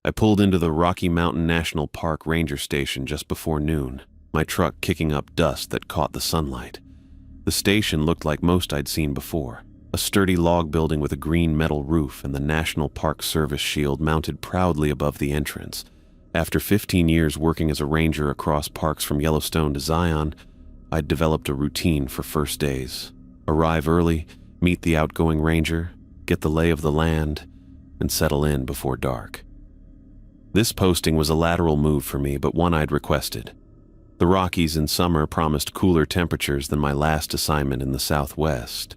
I pulled into the Rocky Mountain National Park ranger station just before noon, my truck kicking up dust that caught the sunlight. The station looked like most I'd seen before, a sturdy log building with a green metal roof and the National Park Service shield mounted proudly above the entrance. After 15 years working as a ranger across parks from Yellowstone to Zion, I'd developed a routine for first days. Arrive early, meet the outgoing ranger, get the lay of the land, and settle in before dark. This posting was a lateral move for me, but one I'd requested. The Rockies in summer promised cooler temperatures than my last assignment in the Southwest,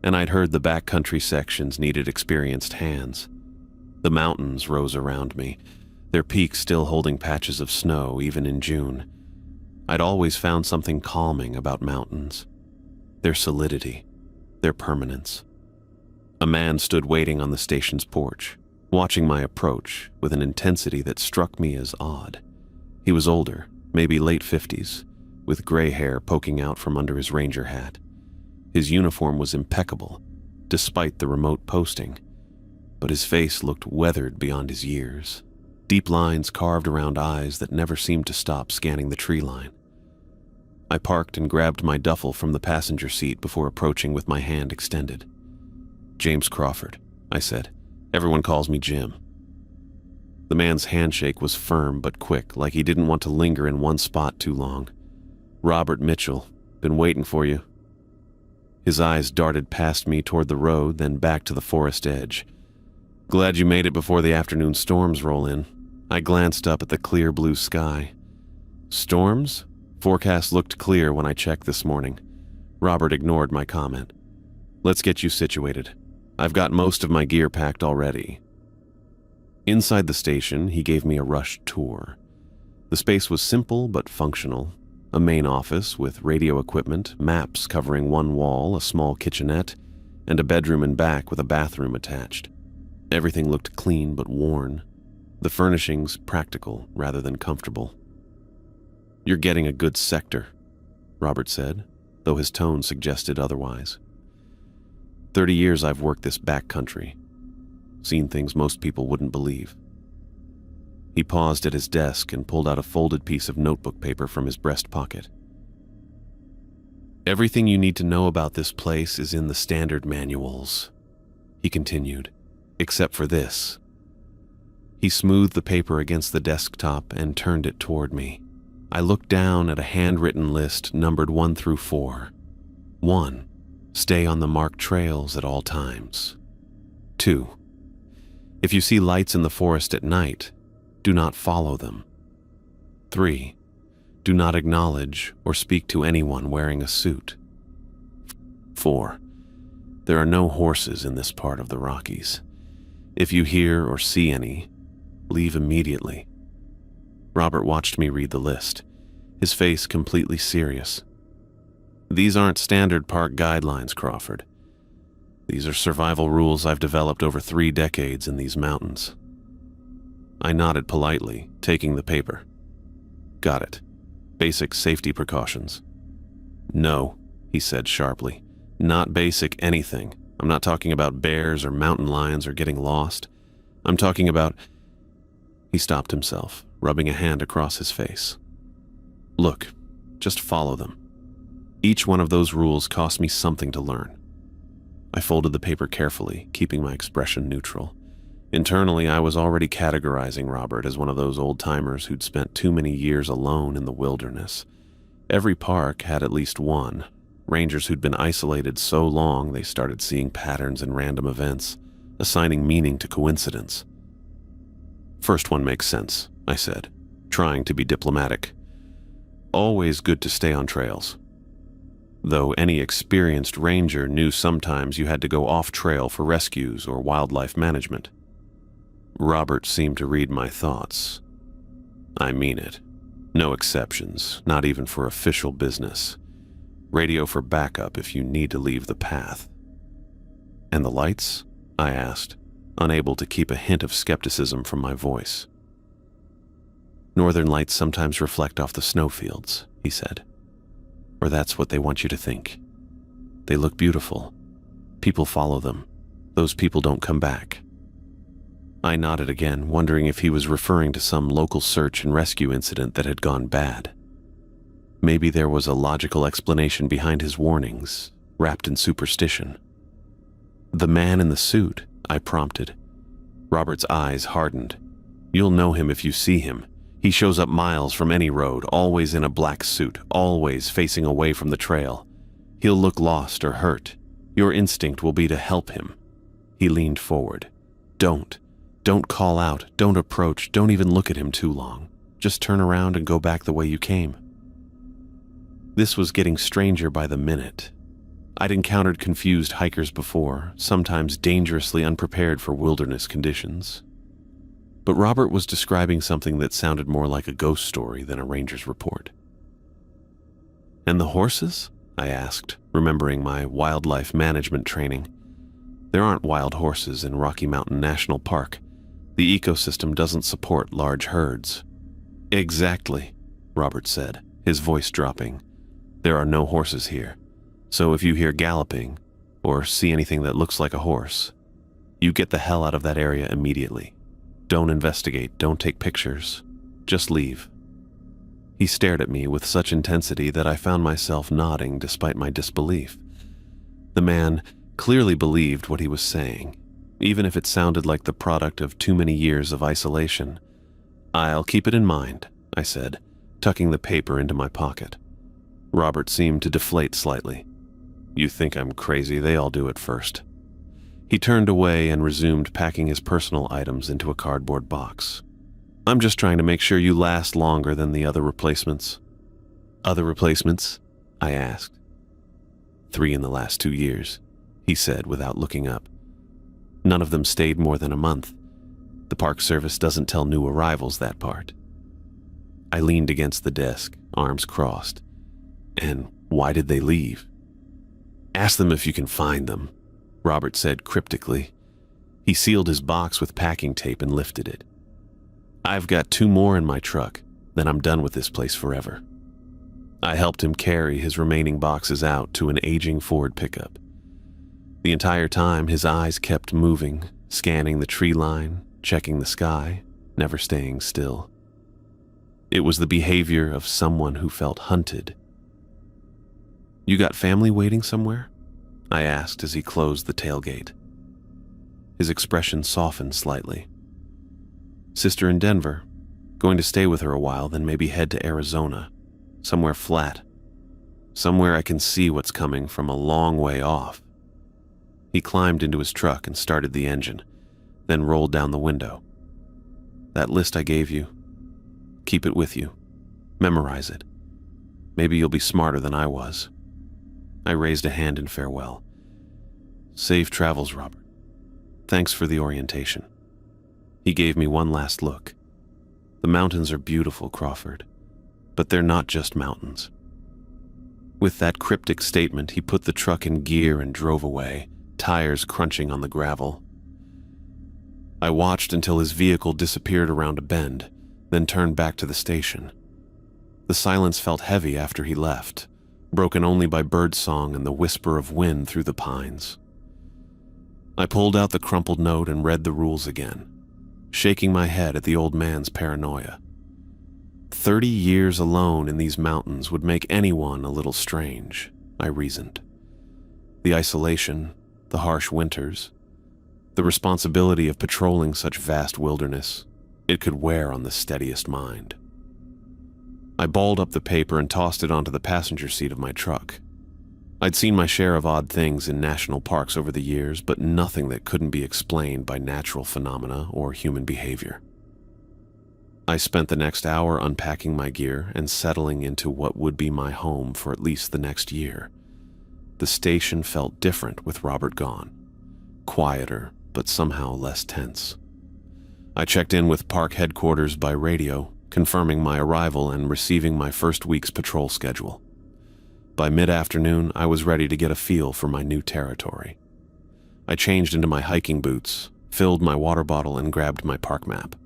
and I'd heard the backcountry sections needed experienced hands. The mountains rose around me, their peaks still holding patches of snow even in June. I'd always found something calming about mountains. Their solidity, their permanence. A man stood waiting on the station's porch, watching my approach with an intensity that struck me as odd. He was older, maybe late 50s, with gray hair poking out from under his ranger hat. His uniform was impeccable, despite the remote posting, but his face looked weathered beyond his years. Deep lines carved around eyes that never seemed to stop scanning the tree line. I parked and grabbed my duffel from the passenger seat before approaching with my hand extended. "James Crawford," I said. "Everyone calls me Jim." The man's handshake was firm but quick, like he didn't want to linger in one spot too long. "Robert Mitchell, been waiting for you." His eyes darted past me toward the road, then back to the forest edge. "Glad you made it before the afternoon storms roll in." I glanced up at the clear blue sky. "Storms?" Forecast looked clear when I checked this morning. Robert ignored my comment. "Let's get you situated. I've got most of my gear packed already." Inside the station, he gave me a rushed tour. The space was simple but functional. A main office with radio equipment, maps covering one wall, a small kitchenette, and a bedroom and back with a bathroom attached. Everything looked clean but worn. The furnishings practical rather than comfortable. "You're getting a good sector," Robert said, though his tone suggested otherwise. 30 years I've worked this backcountry. Seen things most people wouldn't believe. He paused at his desk and pulled out a folded piece of notebook paper from his breast pocket. "Everything you need to know about this place is in the standard manuals," he continued, "except for this." He smoothed the paper against the desktop and turned it toward me. I looked down at a handwritten list numbered 1 through 4. 1. Stay on the marked trails at all times. 2. If you see lights in the forest at night, do not follow them. 3. Do not acknowledge or speak to anyone wearing a suit. 4. There are no horses in this part of the Rockies. If you hear or see any, leave immediately. Robert watched me read the list, his face completely serious. "These aren't standard park guidelines, Crawford. These are survival rules I've developed over 3 decades in these mountains." I nodded politely, taking the paper. "Got it. Basic safety precautions." "No," he said sharply. "Not basic anything. I'm not talking about bears or mountain lions or getting lost. I'm talking about..." He stopped himself, rubbing a hand across his face. "Look, just follow them. Each one of those rules cost me something to learn." I folded the paper carefully, keeping my expression neutral. Internally, I was already categorizing Robert as one of those old-timers who'd spent too many years alone in the wilderness. Every park had at least one. Rangers who'd been isolated so long they started seeing patterns in random events, assigning meaning to coincidence. "First one makes sense," I said, trying to be diplomatic. "Always good to stay on trails." Though any experienced ranger knew sometimes you had to go off-trail for rescues or wildlife management. Robert seemed to read my thoughts. "I mean it. No exceptions, not even for official business. Radio for backup if you need to leave the path." "And the lights?" I asked, unable to keep a hint of skepticism from my voice. "Northern lights sometimes reflect off the snowfields," he said. "Or that's what they want you to think. They look beautiful. People follow them. Those people don't come back." I nodded again, wondering if he was referring to some local search and rescue incident that had gone bad. Maybe there was a logical explanation behind his warnings, wrapped in superstition. "The man in the suit," I prompted. Robert's eyes hardened. "You'll know him if you see him. He shows up miles from any road, always in a black suit, always facing away from the trail. He'll look lost or hurt. Your instinct will be to help him." He leaned forward. Don't call out, don't approach, don't even look at him too long. Just turn around and go back the way you came." This was getting stranger by the minute. I'd encountered confused hikers before, sometimes dangerously unprepared for wilderness conditions. But Robert was describing something that sounded more like a ghost story than a ranger's report. "And the horses?" I asked, remembering my wildlife management training. "There aren't wild horses in Rocky Mountain National Park. The ecosystem doesn't support large herds." "Exactly," Robert said, his voice dropping. "There are no horses here. So if you hear galloping, or see anything that looks like a horse, you get the hell out of that area immediately. Don't investigate, don't take pictures. Just leave." He stared at me with such intensity that I found myself nodding despite my disbelief. The man clearly believed what he was saying, even if it sounded like the product of too many years of isolation. "I'll keep it in mind," I said, tucking the paper into my pocket. Robert seemed to deflate slightly. "You think I'm crazy, they all do it first." He turned away and resumed packing his personal items into a cardboard box. "I'm just trying to make sure you last longer than the other replacements." "Other replacements?" I asked. "3 in the last 2 years," he said without looking up. "None of them stayed more than a month. The Park Service doesn't tell new arrivals that part." I leaned against the desk, arms crossed. "And why did they leave?" "Ask them if you can find them," Robert said cryptically. He sealed his box with packing tape and lifted it. "I've got 2 more in my truck, then I'm done with this place forever." I helped him carry his remaining boxes out to an aging Ford pickup. The entire time, his eyes kept moving, scanning the tree line, checking the sky, never staying still. It was the behavior of someone who felt hunted. "You got family waiting somewhere?" I asked as he closed the tailgate. His expression softened slightly. "Sister in Denver. Going to stay with her a while, then maybe head to Arizona. Somewhere flat. Somewhere I can see what's coming from a long way off." He climbed into his truck and started the engine, then rolled down the window. "That list I gave you, keep it with you. Memorize it. Maybe you'll be smarter than I was." I raised a hand in farewell. "Safe travels, Robert. Thanks for the orientation." He gave me one last look. "The mountains are beautiful, Crawford, but they're not just mountains." With that cryptic statement, he put the truck in gear and drove away, tires crunching on the gravel. I watched until his vehicle disappeared around a bend, then turned back to the station. The silence felt heavy after he left, broken only by birdsong and the whisper of wind through the pines. I pulled out the crumpled note and read the rules again, shaking my head at the old man's paranoia. 30 years alone in these mountains would make anyone a little strange, I reasoned. The isolation, the harsh winters, the responsibility of patrolling such vast wilderness, it could wear on the steadiest mind. I balled up the paper and tossed it onto the passenger seat of my truck. I'd seen my share of odd things in national parks over the years, but nothing that couldn't be explained by natural phenomena or human behavior. I spent the next hour unpacking my gear and settling into what would be my home for at least the next year. The station felt different with Robert gone. Quieter, but somehow less tense. I checked in with park headquarters by radio, confirming my arrival and receiving my first week's patrol schedule. By mid-afternoon, I was ready to get a feel for my new territory. I changed into my hiking boots, filled my water bottle, and grabbed my park map.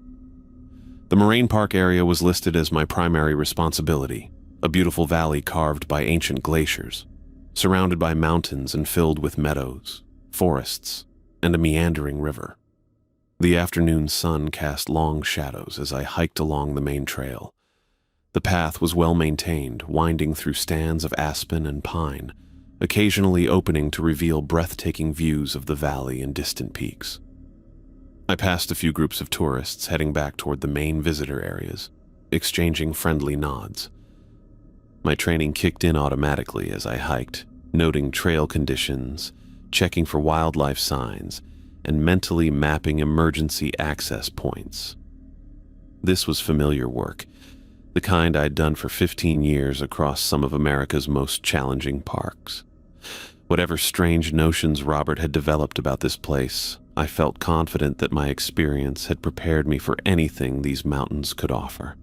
The Moraine Park area was listed as my primary responsibility, a beautiful valley carved by ancient glaciers, surrounded by mountains and filled with meadows, forests, and a meandering river. The afternoon sun cast long shadows as I hiked along the main trail. The path was well maintained, winding through stands of aspen and pine, occasionally opening to reveal breathtaking views of the valley and distant peaks. I passed a few groups of tourists heading back toward the main visitor areas, exchanging friendly nods. My training kicked in automatically as I hiked, noting trail conditions, checking for wildlife signs, and mentally mapping emergency access points. This was familiar work, the kind I'd done for 15 years across some of America's most challenging parks. Whatever strange notions Robert had developed about this place, I felt confident that my experience had prepared me for anything these mountains could offer.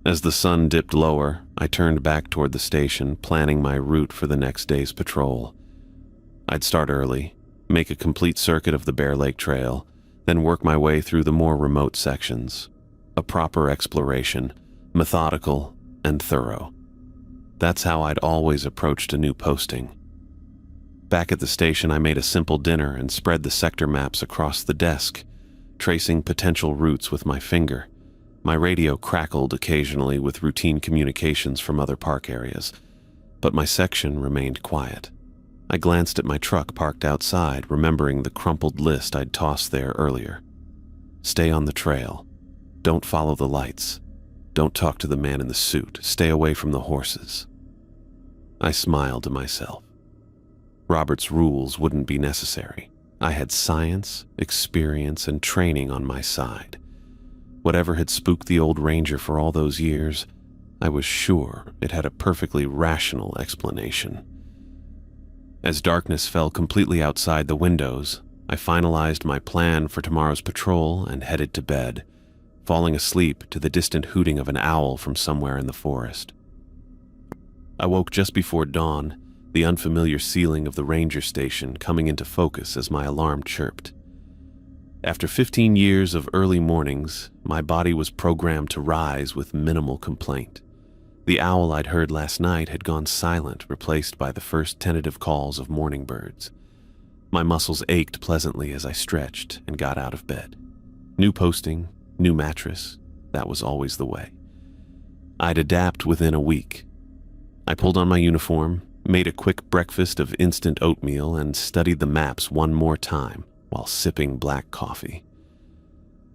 As the sun dipped lower, I turned back toward the station, planning my route for the next day's patrol. I'd start early, make a complete circuit of the Bear Lake Trail, then work my way through the more remote sections. A proper exploration, methodical and thorough. That's how I'd always approached a new posting. Back at the station, I made a simple dinner and spread the sector maps across the desk, tracing potential routes with my finger. My radio crackled occasionally with routine communications from other park areas, but my section remained quiet. I glanced at my truck parked outside, remembering the crumpled list I'd tossed there earlier. Stay on the trail. Don't follow the lights. Don't talk to the man in the suit. Stay away from the horses. I smiled to myself. Robert's rules wouldn't be necessary. I had science, experience, and training on my side. Whatever had spooked the old ranger for all those years, I was sure it had a perfectly rational explanation. As darkness fell completely outside the windows, I finalized my plan for tomorrow's patrol and headed to bed, falling asleep to the distant hooting of an owl from somewhere in the forest. I woke just before dawn, the unfamiliar ceiling of the ranger station coming into focus as my alarm chirped. After 15 years of early mornings, my body was programmed to rise with minimal complaint. The owl I'd heard last night had gone silent, replaced by the first tentative calls of morning birds. My muscles ached pleasantly as I stretched and got out of bed. New posting, new mattress, that was always the way. I'd adapt within a week. I pulled on my uniform, made a quick breakfast of instant oatmeal, and studied the maps one more time while sipping black coffee.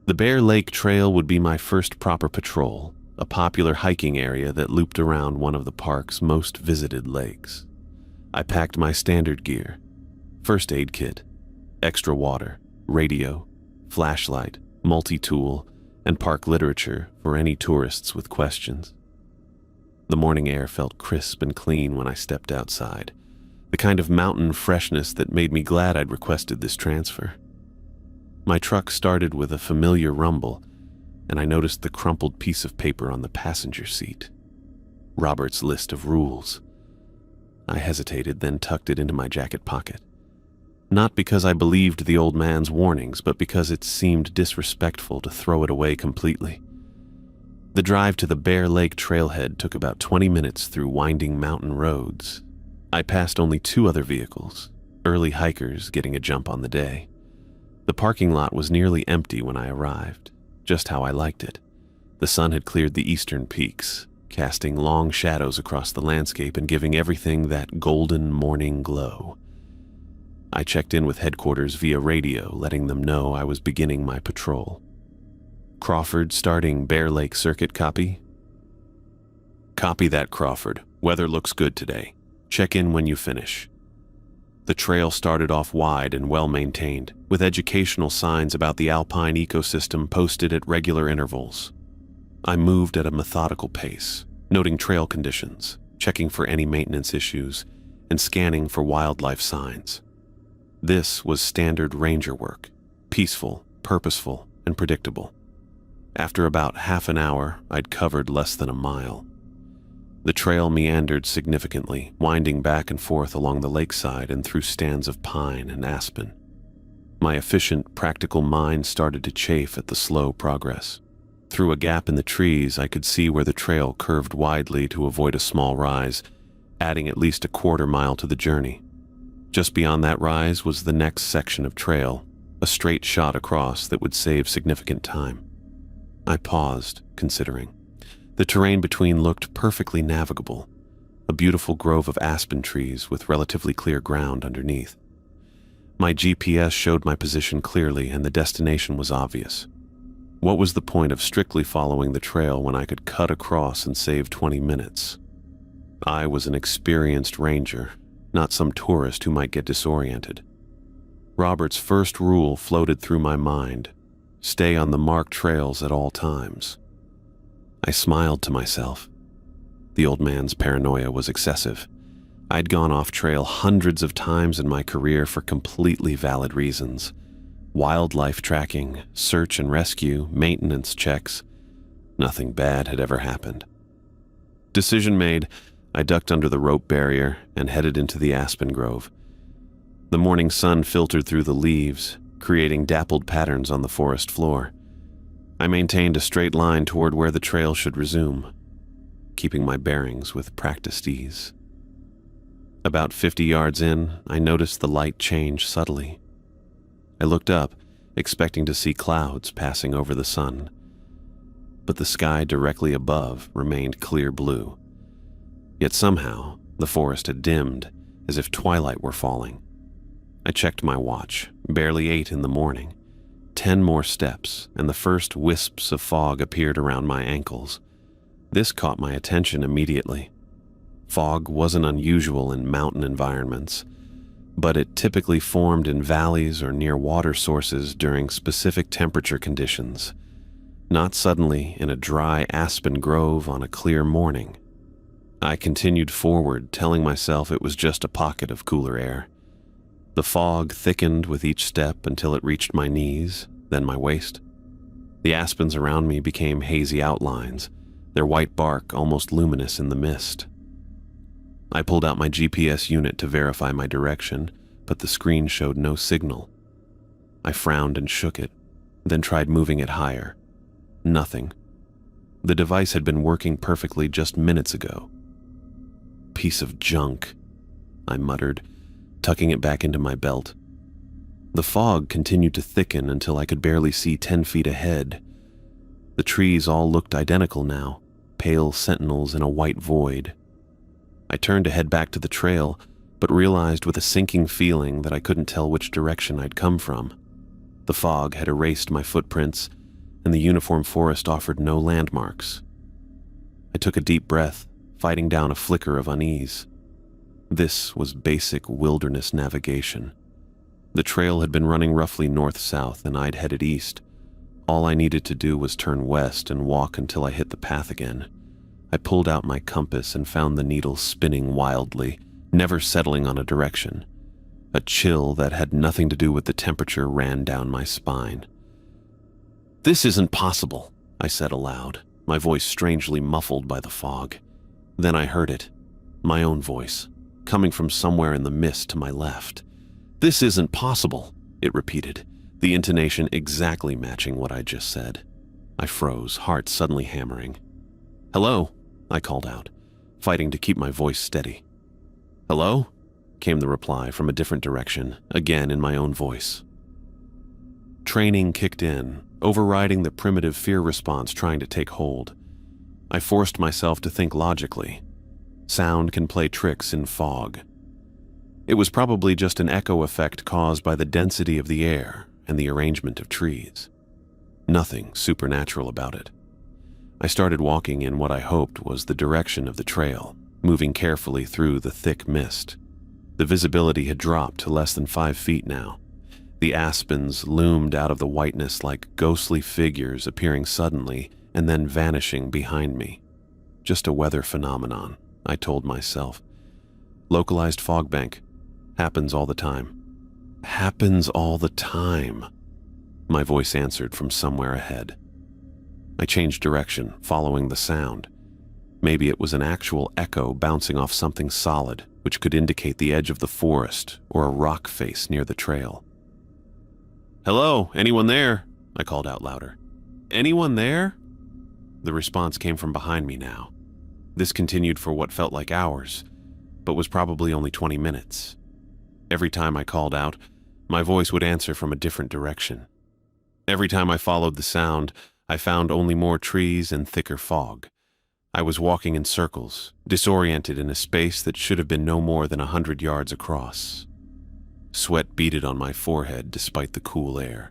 The Bear Lake Trail would be my first proper patrol, a popular hiking area that looped around one of the park's most visited lakes. I packed my standard gear: first aid kit, extra water, radio, flashlight, multi-tool, and park literature for any tourists with questions. The morning air felt crisp and clean when I stepped outside, the kind of mountain freshness that made me glad I'd requested this transfer. My truck started with a familiar rumble, and I noticed the crumpled piece of paper on the passenger seat. Robert's list of rules. I hesitated, then tucked it into my jacket pocket. Not because I believed the old man's warnings, but because it seemed disrespectful to throw it away completely. The drive to the Bear Lake trailhead took about 20 minutes through winding mountain roads. I passed only 2 other vehicles, early hikers getting a jump on the day. The parking lot was nearly empty when I arrived, just how I liked it. The sun had cleared the eastern peaks, casting long shadows across the landscape and giving everything that golden morning glow. I checked in with headquarters via radio, letting them know I was beginning my patrol. Crawford starting Bear Lake Circuit copy? Copy that, Crawford. Weather looks good today. Check in when you finish. The trail started off wide and well-maintained, with educational signs about the alpine ecosystem posted at regular intervals. I moved at a methodical pace, noting trail conditions, checking for any maintenance issues, and scanning for wildlife signs. This was standard ranger work, peaceful, purposeful, and predictable. After about half an hour, I'd covered less than a mile. The trail meandered significantly, winding back and forth along the lakeside and through stands of pine and aspen. My efficient, practical mind started to chafe at the slow progress. Through a gap in the trees, I could see where the trail curved widely to avoid a small rise, adding at least a quarter mile to the journey. Just beyond that rise was the next section of trail, a straight shot across that would save significant time. I paused, considering. The terrain between looked perfectly navigable, a beautiful grove of aspen trees with relatively clear ground underneath. My GPS showed my position clearly and the destination was obvious. What was the point of strictly following the trail when I could cut across and save 20 minutes? I was an experienced ranger, not some tourist who might get disoriented. Robert's first rule floated through my mind: stay on the marked trails at all times. I smiled to myself. The old man's paranoia was excessive. I'd gone off trail hundreds of times in my career for completely valid reasons. Wildlife tracking, search and rescue, maintenance checks. Nothing bad had ever happened. Decision made, I ducked under the rope barrier and headed into the aspen grove. The morning sun filtered through the leaves, creating dappled patterns on the forest floor. I maintained a straight line toward where the trail should resume, keeping my bearings with practiced ease. About 50 yards in, I noticed the light change subtly. I looked up, expecting to see clouds passing over the sun, but the sky directly above remained clear blue. Yet somehow, the forest had dimmed, as if twilight were falling. I checked my watch, barely 8 in the morning. 10 more steps, and the first wisps of fog appeared around my ankles. This caught my attention immediately. Fog wasn't unusual in mountain environments, but it typically formed in valleys or near water sources during specific temperature conditions, not suddenly in a dry aspen grove on a clear morning. I continued forward, telling myself it was just a pocket of cooler air. The fog thickened with each step until it reached my knees, then my waist. The aspens around me became hazy outlines, their white bark almost luminous in the mist. I pulled out my GPS unit to verify my direction, but the screen showed no signal. I frowned and shook it, then tried moving it higher. Nothing. The device had been working perfectly just minutes ago. Piece of junk, I muttered, tucking it back into my belt. The fog continued to thicken until I could barely see 10 feet ahead. The trees all looked identical now, pale sentinels in a white void. I turned to head back to the trail, but realized with a sinking feeling that I couldn't tell which direction I'd come from. The fog had erased my footprints, and the uniform forest offered no landmarks. I took a deep breath, fighting down a flicker of unease. This was basic wilderness navigation. The trail had been running roughly north-south, and I'd headed east. All I needed to do was turn west and walk until I hit the path again. I pulled out my compass and found the needle spinning wildly, never settling on a direction. A chill that had nothing to do with the temperature ran down my spine. "This isn't possible," I said aloud, my voice strangely muffled by the fog. Then I heard it, my own voice, coming from somewhere in the mist to my left. "This isn't possible," it repeated, the intonation exactly matching what I just said. I froze, heart suddenly hammering. "Hello?" I called out, fighting to keep my voice steady. "Hello?" came the reply from a different direction, again in my own voice. Training kicked in, overriding the primitive fear response trying to take hold. I forced myself to think logically. Sound can play tricks in fog. It was probably just an echo effect caused by the density of the air and the arrangement of trees. Nothing supernatural about it. I started walking in what I hoped was the direction of the trail, moving carefully through the thick mist. The visibility had dropped to less than 5 feet now. The aspens loomed out of the whiteness like ghostly figures appearing suddenly and then vanishing behind me. Just a weather phenomenon, I told myself. Localized fog bank. Happens all the time. Happens all the time, my voice answered from somewhere ahead. I changed direction, following the sound. Maybe it was an actual echo bouncing off something solid, which could indicate the edge of the forest or a rock face near the trail. "Hello, anyone there?" I called out louder. "Anyone there?" The response came from behind me now. This continued for what felt like hours, but was probably only 20 minutes. Every time I called out, my voice would answer from a different direction. Every time I followed the sound, I found only more trees and thicker fog. I was walking in circles, disoriented in a space that should have been no more than 100 yards across. Sweat beaded on my forehead despite the cool air.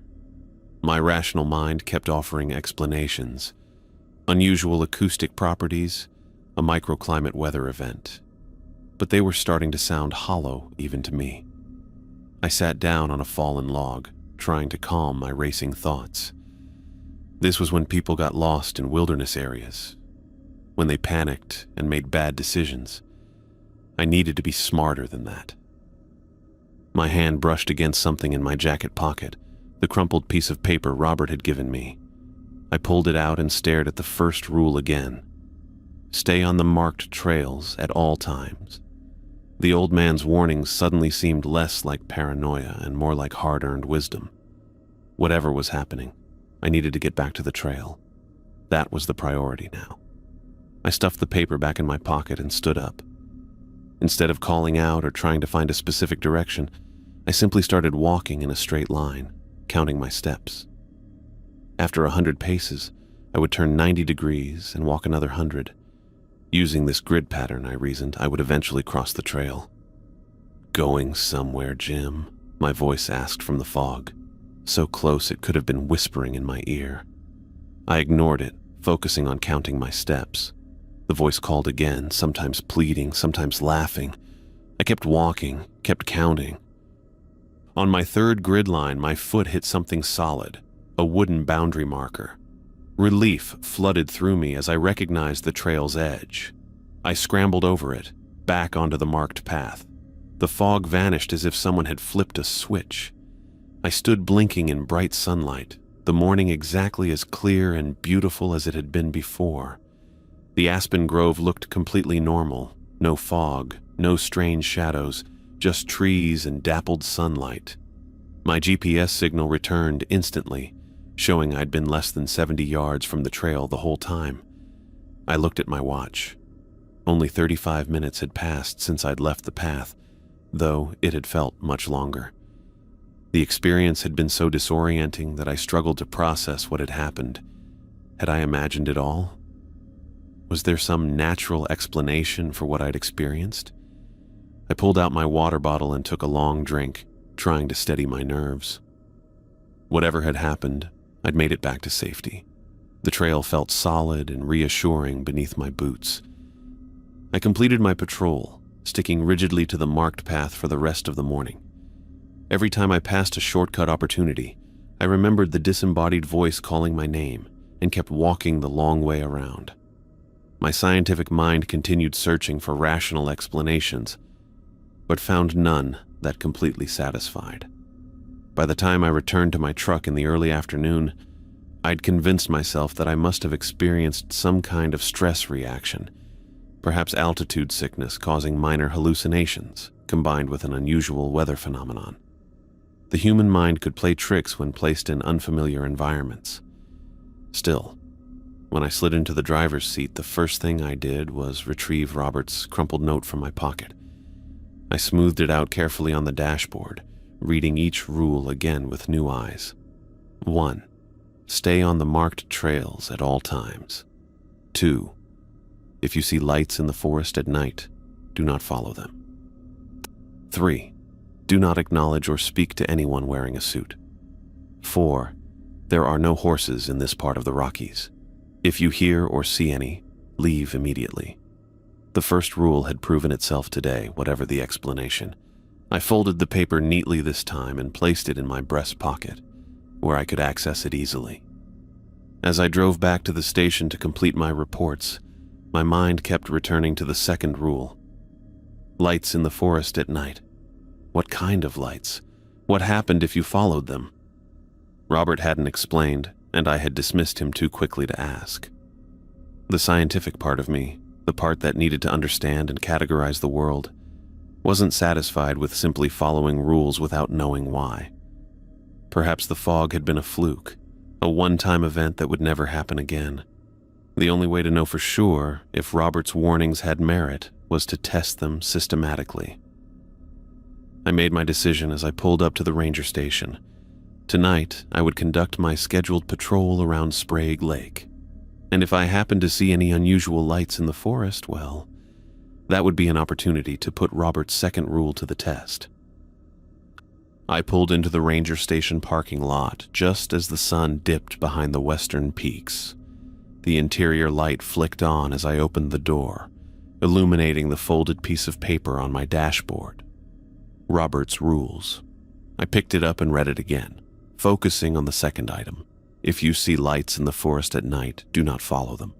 My rational mind kept offering explanations. Unusual acoustic properties, a microclimate weather event. But they were starting to sound hollow even to me. I sat down on a fallen log, trying to calm my racing thoughts. This was when people got lost in wilderness areas, when they panicked and made bad decisions. I needed to be smarter than that. My hand brushed against something in my jacket pocket, the crumpled piece of paper Robert had given me. I pulled it out and stared at the first rule again. Stay on the marked trails at all times. The old man's warnings suddenly seemed less like paranoia and more like hard-earned wisdom. Whatever was happening, I needed to get back to the trail. That was the priority now. I stuffed the paper back in my pocket and stood up. Instead of calling out or trying to find a specific direction, I simply started walking in a straight line, counting my steps. After 100 paces, I would turn 90 degrees and walk another 100. Using this grid pattern, I reasoned, I would eventually cross the trail. "Going somewhere, Jim?" my voice asked from the fog, so close it could have been whispering in my ear. I ignored it, focusing on counting my steps. The voice called again, sometimes pleading, sometimes laughing. I kept walking, kept counting. On my third grid line, my foot hit something solid, a wooden boundary marker. Relief flooded through me as I recognized the trail's edge. I scrambled over it, back onto the marked path. The fog vanished as if someone had flipped a switch. I stood blinking in bright sunlight, the morning exactly as clear and beautiful as it had been before. The aspen grove looked completely normal. No fog, no strange shadows, just trees and dappled sunlight. My GPS signal returned instantly, showing I'd been less than 70 yards from the trail the whole time. I looked at my watch. Only 35 minutes had passed since I'd left the path, though it had felt much longer. The experience had been so disorienting that I struggled to process what had happened. Had I imagined it all? Was there some natural explanation for what I'd experienced? I pulled out my water bottle and took a long drink, trying to steady my nerves. Whatever had happened, I'd made it back to safety. The trail felt solid and reassuring beneath my boots. I completed my patrol, sticking rigidly to the marked path for the rest of the morning. Every time I passed a shortcut opportunity, I remembered the disembodied voice calling my name and kept walking the long way around. My scientific mind continued searching for rational explanations, but found none that completely satisfied. By the time I returned to my truck in the early afternoon, I'd convinced myself that I must have experienced some kind of stress reaction, perhaps altitude sickness causing minor hallucinations, combined with an unusual weather phenomenon. The human mind could play tricks when placed in unfamiliar environments. Still, when I slid into the driver's seat, the first thing I did was retrieve Robert's crumpled note from my pocket. I smoothed it out carefully on the dashboard, reading each rule again with new eyes. 1. Stay on the marked trails at all times. 2. If you see lights in the forest at night, do not follow them. 3. Do not acknowledge or speak to anyone wearing a suit. 4. There are no horses in this part of the Rockies. If you hear or see any, leave immediately. The first rule had proven itself today, whatever the explanation. I folded the paper neatly this time and placed it in my breast pocket, where I could access it easily. As I drove back to the station to complete my reports, my mind kept returning to the second rule. Lights in the forest at night. What kind of lights? What happened if you followed them? Robert hadn't explained, and I had dismissed him too quickly to ask. The scientific part of me, the part that needed to understand and categorize the world, wasn't satisfied with simply following rules without knowing why. Perhaps the fog had been a fluke, a one-time event that would never happen again. The only way to know for sure if Robert's warnings had merit was to test them systematically. I made my decision as I pulled up to the ranger station. Tonight, I would conduct my scheduled patrol around Sprague Lake. And if I happened to see any unusual lights in the forest, well, that would be an opportunity to put Robert's second rule to the test. I pulled into the ranger station parking lot just as the sun dipped behind the western peaks. The interior light flicked on as I opened the door, illuminating the folded piece of paper on my dashboard. Robert's rules. I picked it up and read it again, focusing on the second item. If you see lights in the forest at night, do not follow them.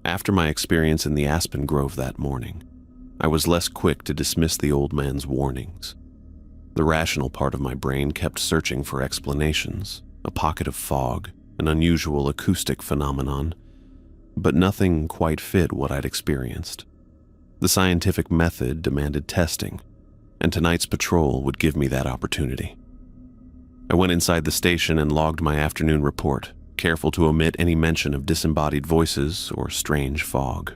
After my experience in the aspen grove that morning, I was less quick to dismiss the old man's warnings. The rational part of my brain kept searching for explanations, a pocket of fog, an unusual acoustic phenomenon, but nothing quite fit what I'd experienced. The scientific method demanded testing, and tonight's patrol would give me that opportunity. I went inside the station and logged my afternoon report, careful to omit any mention of disembodied voices or strange fog.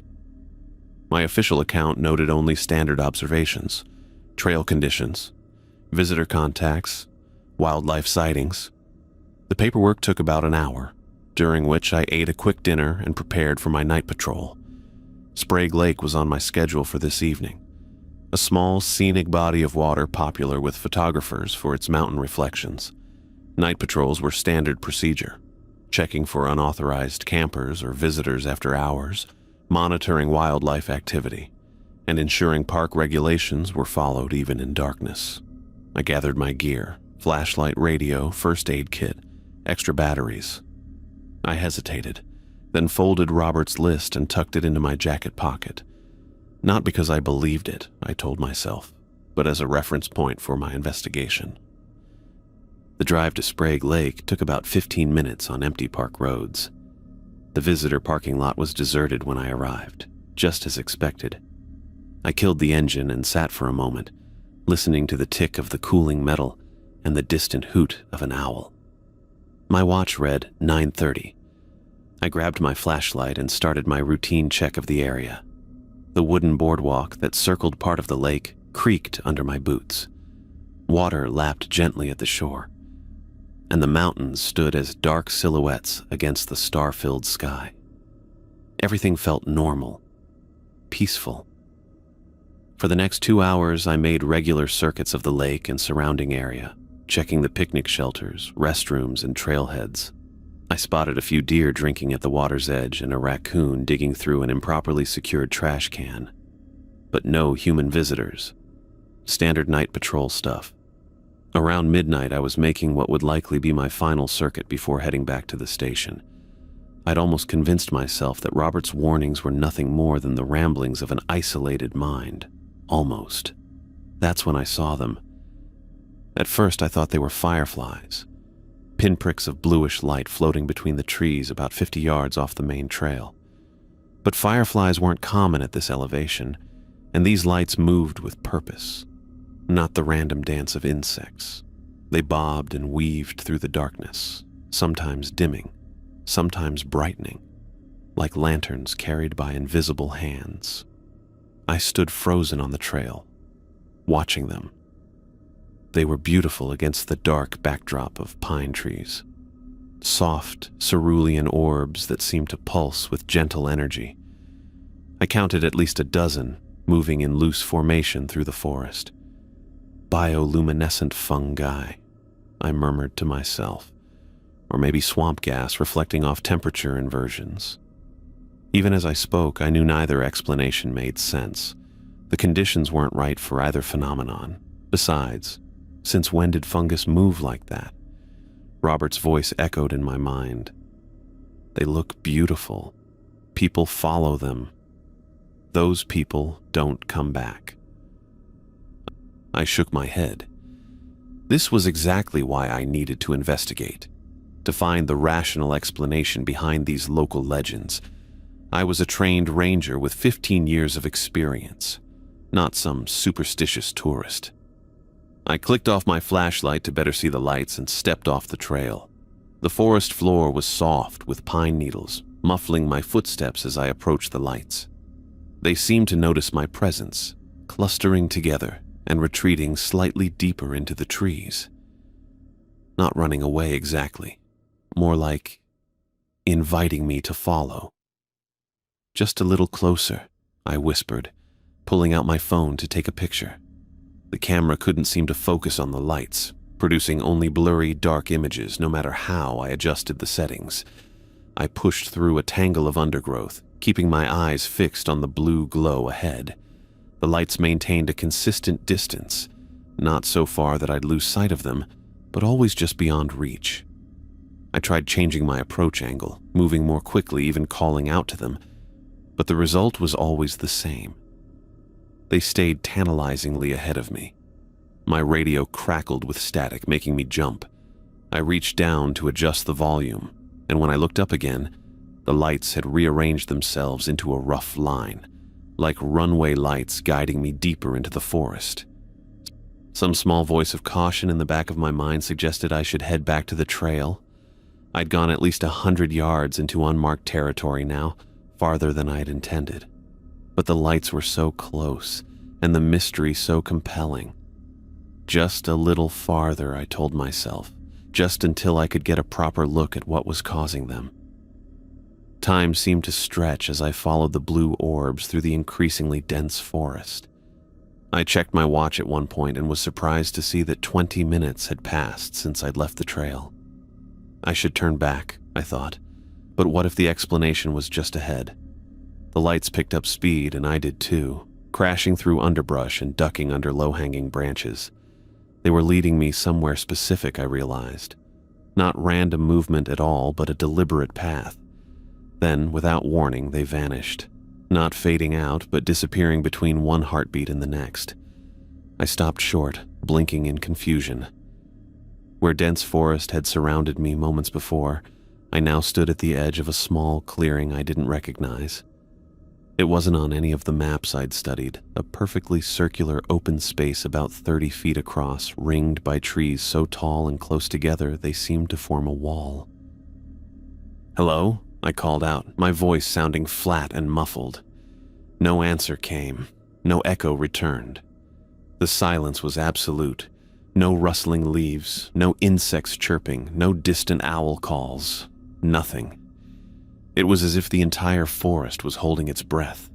My official account noted only standard observations, trail conditions, visitor contacts, wildlife sightings. The paperwork took about an hour, during which I ate a quick dinner and prepared for my night patrol. Sprague Lake was on my schedule for this evening, a small scenic body of water popular with photographers for its mountain reflections. Night patrols were standard procedure, checking for unauthorized campers or visitors after hours, monitoring wildlife activity, and ensuring park regulations were followed even in darkness. I gathered my gear, flashlight, radio, first aid kit, extra batteries. I hesitated, then folded Robert's list and tucked it into my jacket pocket. Not because I believed it, I told myself, but as a reference point for my investigation. The drive to Sprague Lake took about 15 minutes on empty park roads. The visitor parking lot was deserted when I arrived, just as expected. I killed the engine and sat for a moment, listening to the tick of the cooling metal and the distant hoot of an owl. My watch read 9:30. I grabbed my flashlight and started my routine check of the area. The wooden boardwalk that circled part of the lake creaked under my boots. Water lapped gently at the shore, and the mountains stood as dark silhouettes against the star-filled sky. Everything felt normal, peaceful. For the next 2 hours, I made regular circuits of the lake and surrounding area, checking the picnic shelters, restrooms, and trailheads. I spotted a few deer drinking at the water's edge and a raccoon digging through an improperly secured trash can. But no human visitors. Standard night patrol stuff. Around midnight, I was making what would likely be my final circuit before heading back to the station. I'd almost convinced myself that Robert's warnings were nothing more than the ramblings of an isolated mind. Almost. That's when I saw them. At first, I thought they were fireflies, pinpricks of bluish light floating between the trees about 50 yards off the main trail. But fireflies weren't common at this elevation, and these lights moved with purpose. Not the random dance of insects. They bobbed and weaved through the darkness, sometimes dimming, sometimes brightening, like lanterns carried by invisible hands. I stood frozen on the trail, watching them. They were beautiful against the dark backdrop of pine trees. Soft, cerulean orbs that seemed to pulse with gentle energy. I counted at least a dozen, moving in loose formation through the forest. Bioluminescent fungi, I murmured to myself, or maybe swamp gas reflecting off temperature inversions. Even as I spoke, I knew neither explanation made sense. The conditions weren't right for either phenomenon. Besides, since when did fungus move like that? Robert's voice echoed in my mind. They look beautiful. People follow them. Those people don't come back. I shook my head. This was exactly why I needed to investigate, to find the rational explanation behind these local legends. I was a trained ranger with 15 years of experience, not some superstitious tourist. I clicked off my flashlight to better see the lights and stepped off the trail. The forest floor was soft with pine needles, muffling my footsteps as I approached the lights. They seemed to notice my presence, clustering together and retreating slightly deeper into the trees. Not running away exactly, more like inviting me to follow. "Just a little closer," I whispered, pulling out my phone to take a picture. The camera couldn't seem to focus on the lights, producing only blurry, dark images no matter how I adjusted the settings. I pushed through a tangle of undergrowth, keeping my eyes fixed on the blue glow ahead. The lights maintained a consistent distance, not so far that I'd lose sight of them, but always just beyond reach. I tried changing my approach angle, moving more quickly, even calling out to them, but the result was always the same. They stayed tantalizingly ahead of me. My radio crackled with static, making me jump. I reached down to adjust the volume, and when I looked up again, the lights had rearranged themselves into a rough line, like runway lights guiding me deeper into the forest. Some small voice of caution in the back of my mind suggested I should head back to the trail. I'd gone at least 100 yards into unmarked territory now, farther than I'd intended. But the lights were so close, and the mystery so compelling. Just a little farther, I told myself, just until I could get a proper look at what was causing them. Time seemed to stretch as I followed the blue orbs through the increasingly dense forest. I checked my watch at one point and was surprised to see that 20 minutes had passed since I'd left the trail. I should turn back, I thought, but what if the explanation was just ahead? The lights picked up speed, and I did too, crashing through underbrush and ducking under low-hanging branches. They were leading me somewhere specific, I realized. Not random movement at all, but a deliberate path. Then, without warning, they vanished, not fading out, but disappearing between one heartbeat and the next. I stopped short, blinking in confusion. Where dense forest had surrounded me moments before, I now stood at the edge of a small clearing I didn't recognize. It wasn't on any of the maps I'd studied, a perfectly circular open space about 30 feet across, ringed by trees so tall and close together they seemed to form a wall. "Hello?" I called out, my voice sounding flat and muffled. No answer came. No echo returned. The silence was absolute. No rustling leaves, no insects chirping, no distant owl calls. Nothing. It was as if the entire forest was holding its breath.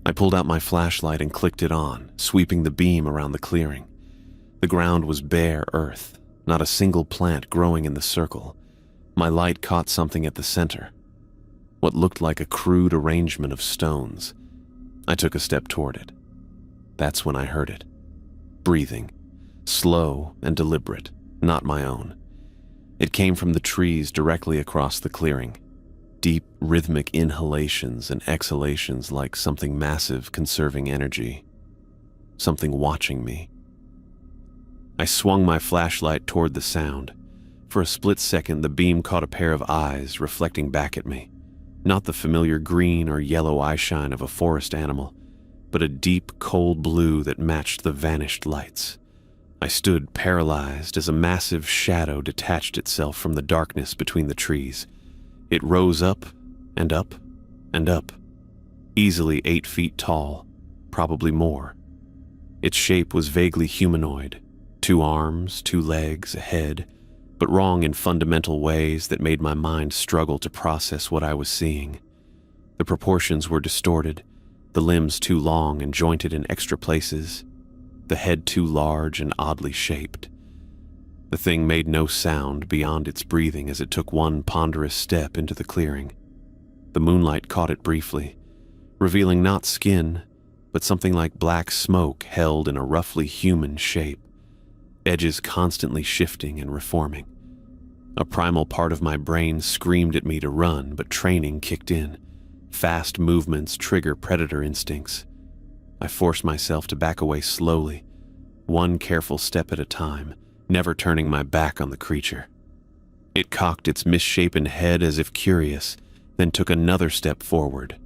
I pulled out my flashlight and clicked it on, sweeping the beam around the clearing. The ground was bare earth, not a single plant growing in the circle. My light caught something at the center, what looked like a crude arrangement of stones. I took a step toward it. That's when I heard it. Breathing, slow and deliberate, not my own. It came from the trees directly across the clearing. Deep, rhythmic inhalations and exhalations like something massive conserving energy. Something watching me. I swung my flashlight toward the sound. For a split second, the beam caught a pair of eyes reflecting back at me. Not the familiar green or yellow eyeshine of a forest animal, but a deep, cold blue that matched the vanished lights. I stood paralyzed as a massive shadow detached itself from the darkness between the trees. It rose up and up and up, easily 8 feet tall, probably more. Its shape was vaguely humanoid, 2 arms, 2 legs, a head, but wrong in fundamental ways that made my mind struggle to process what I was seeing. The proportions were distorted, the limbs too long and jointed in extra places, the head too large and oddly shaped. The thing made no sound beyond its breathing as it took one ponderous step into the clearing. The moonlight caught it briefly, revealing not skin, but something like black smoke held in a roughly human shape, edges constantly shifting and reforming. A primal part of my brain screamed at me to run, but training kicked in. Fast movements trigger predator instincts. I forced myself to back away slowly, one careful step at a time, never turning my back on the creature. It cocked its misshapen head as if curious, then took another step forward.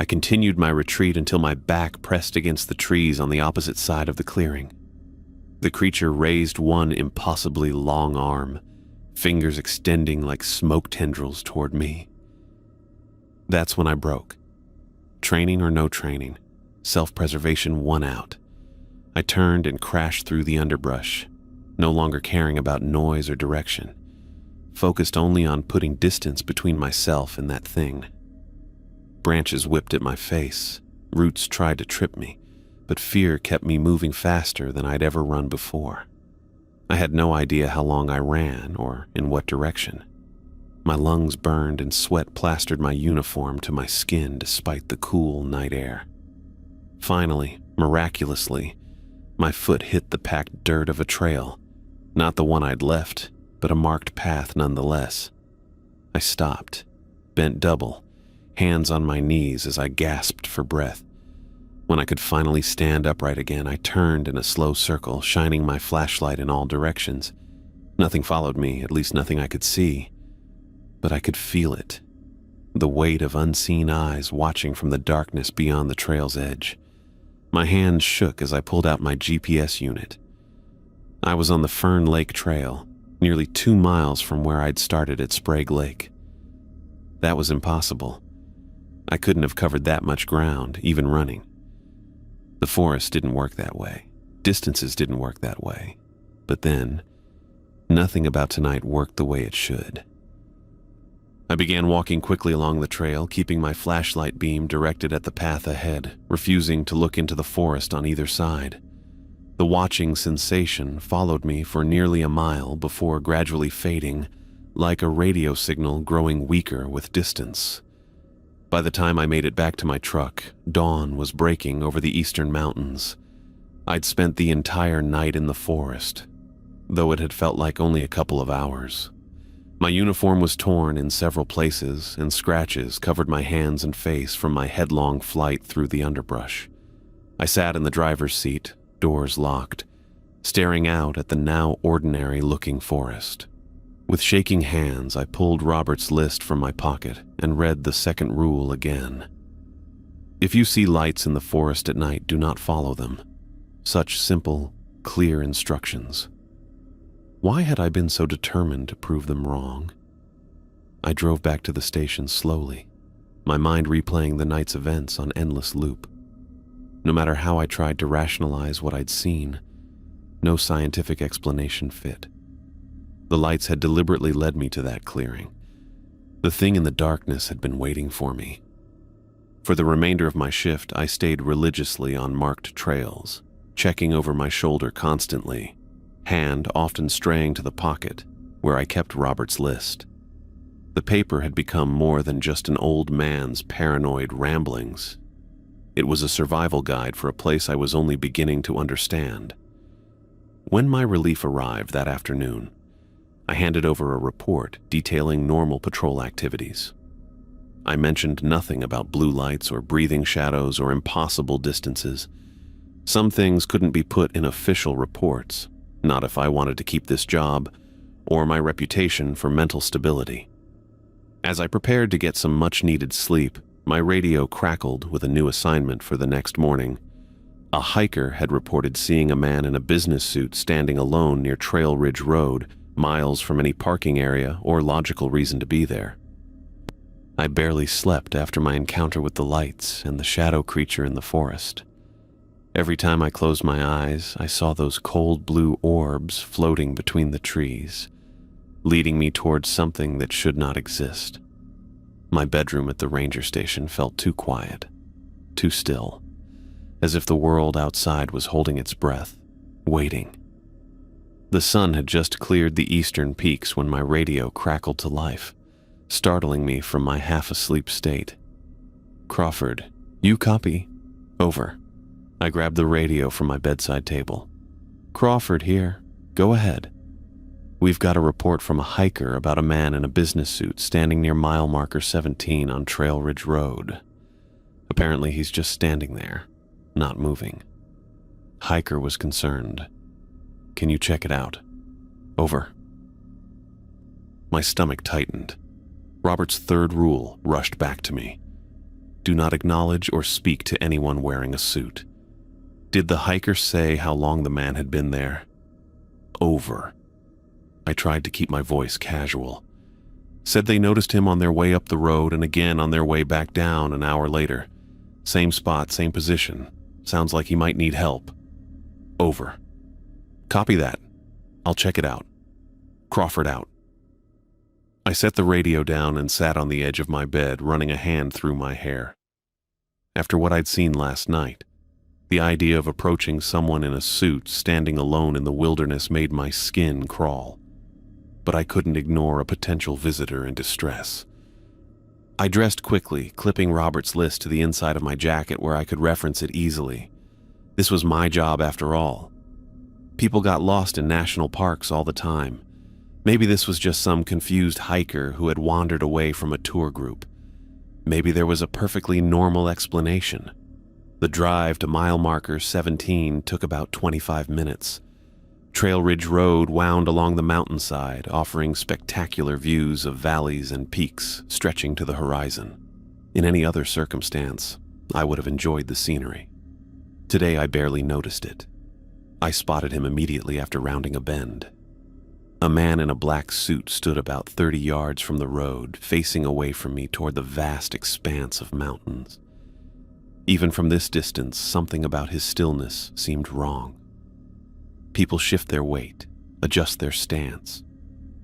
I continued my retreat until my back pressed against the trees on the opposite side of the clearing. The creature raised one impossibly long arm, fingers extending like smoke tendrils toward me. That's when I broke. Training or no training, self-preservation won out. I turned and crashed through the underbrush, no longer caring about noise or direction, focused only on putting distance between myself and that thing. Branches whipped at my face, roots tried to trip me, but fear kept me moving faster than I'd ever run before. I had no idea how long I ran or in what direction. My lungs burned and sweat plastered my uniform to my skin despite the cool night air. Finally, miraculously, my foot hit the packed dirt of a trail, not the one I'd left, but a marked path nonetheless. I stopped, bent double, hands on my knees as I gasped for breath. When I could finally stand upright again, I turned in a slow circle, shining my flashlight in all directions. Nothing followed me, at least nothing I could see. But I could feel it, the weight of unseen eyes watching from the darkness beyond the trail's edge. My hands shook as I pulled out my GPS unit. I was on the Fern Lake Trail, nearly 2 miles from where I'd started at Sprague Lake. That was impossible. I couldn't have covered that much ground, even running. The forest didn't work that way. Distances didn't work that way. But then, nothing about tonight worked the way it should. I began walking quickly along the trail, keeping my flashlight beam directed at the path ahead, refusing to look into the forest on either side. The watching sensation followed me for nearly a mile before gradually fading, like a radio signal growing weaker with distance. By the time I made it back to my truck, dawn was breaking over the eastern mountains. I'd spent the entire night in the forest, though it had felt like only a couple of hours. My uniform was torn in several places, and scratches covered my hands and face from my headlong flight through the underbrush. I sat in the driver's seat, doors locked, staring out at the now ordinary-looking forest. With shaking hands, I pulled Robert's list from my pocket and read the second rule again. If you see lights in the forest at night, do not follow them. Such simple, clear instructions. Why had I been so determined to prove them wrong? I drove back to the station slowly, my mind replaying the night's events on endless loop. No matter how I tried to rationalize what I'd seen, no scientific explanation fit. The lights had deliberately led me to that clearing. The thing in the darkness had been waiting for me. For the remainder of my shift, I stayed religiously on marked trails, checking over my shoulder constantly, hand often straying to the pocket where I kept Robert's list. The paper had become more than just an old man's paranoid ramblings. It was a survival guide for a place I was only beginning to understand. When my relief arrived that afternoon, I handed over a report detailing normal patrol activities. I mentioned nothing about blue lights or breathing shadows or impossible distances. Some things couldn't be put in official reports, not if I wanted to keep this job or my reputation for mental stability. As I prepared to get some much-needed sleep, my radio crackled with a new assignment for the next morning. A hiker had reported seeing a man in a business suit standing alone near Trail Ridge Road, miles from any parking area or logical reason to be there. I barely slept after my encounter with the lights and the shadow creature in the forest. Every time I closed my eyes, I saw those cold blue orbs floating between the trees, leading me towards something that should not exist. My bedroom at the ranger station felt too quiet, too still, as if the world outside was holding its breath, waiting. The sun had just cleared the eastern peaks when my radio crackled to life, startling me from my half-asleep state. "Crawford, you copy? Over." I grabbed the radio from my bedside table. "Crawford here. Go ahead. We've got a report from a hiker about a man in a business suit standing near mile marker 17 on Trail Ridge Road. Apparently he's just standing there, not moving." Hiker was concerned. "Can you check it out? Over." My stomach tightened. Robert's third rule rushed back to me. Do not acknowledge or speak to anyone wearing a suit. Did the hiker say how long the man had been there? Over. I tried to keep my voice casual. Said they noticed him on their way up the road and again on their way back down an hour later. Same spot, same position. Sounds like he might need help. Over. Copy that. I'll check it out. Crawford out. I set the radio down and sat on the edge of my bed, running a hand through my hair. After what I'd seen last night, the idea of approaching someone in a suit standing alone in the wilderness made my skin crawl. But I couldn't ignore a potential visitor in distress. I dressed quickly, clipping Robert's list to the inside of my jacket where I could reference it easily. This was my job after all. People got lost in national parks all the time. Maybe this was just some confused hiker who had wandered away from a tour group. Maybe there was a perfectly normal explanation. The drive to mile marker 17 took about 25 minutes. Trail Ridge Road wound along the mountainside, offering spectacular views of valleys and peaks stretching to the horizon. In any other circumstance, I would have enjoyed the scenery. Today I barely noticed it. I spotted him immediately after rounding a bend. A man in a black suit stood about 30 yards from the road, facing away from me toward the vast expanse of mountains. Even from this distance, something about his stillness seemed wrong. People shift their weight, adjust their stance,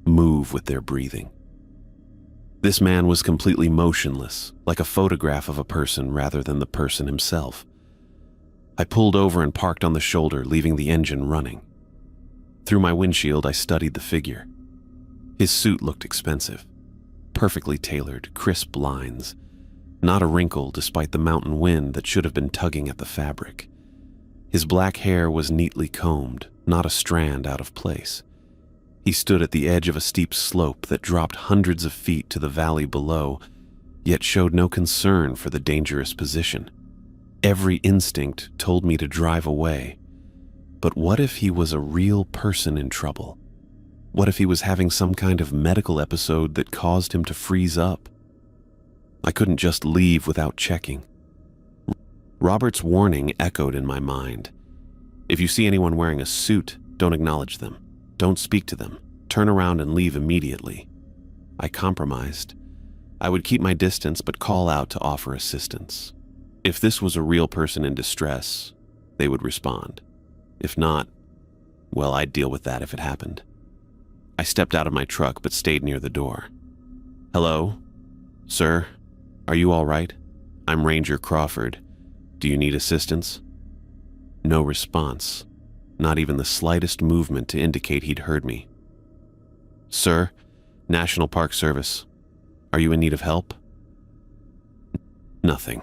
move with their breathing. This man was completely motionless, like a photograph of a person rather than the person himself. I pulled over and parked on the shoulder, leaving the engine running. Through my windshield, I studied the figure. His suit looked expensive. Perfectly tailored, crisp lines. Not a wrinkle despite the mountain wind that should have been tugging at the fabric. His black hair was neatly combed, not a strand out of place. He stood at the edge of a steep slope that dropped hundreds of feet to the valley below, yet showed no concern for the dangerous position. Every instinct told me to drive away. But what if he was a real person in trouble? What if he was having some kind of medical episode that caused him to freeze up? I couldn't just leave without checking. Robert's warning echoed in my mind. If you see anyone wearing a suit, don't acknowledge them. Don't speak to them. Turn around and leave immediately. I compromised. I would keep my distance but call out to offer assistance. If this was a real person in distress, they would respond. If not, well, I'd deal with that if it happened. I stepped out of my truck but stayed near the door. Hello? Sir? Are you all right? I'm Ranger Crawford. Do you need assistance? No response. Not even the slightest movement to indicate he'd heard me. Sir, National Park Service. Are you in need of help? Nothing.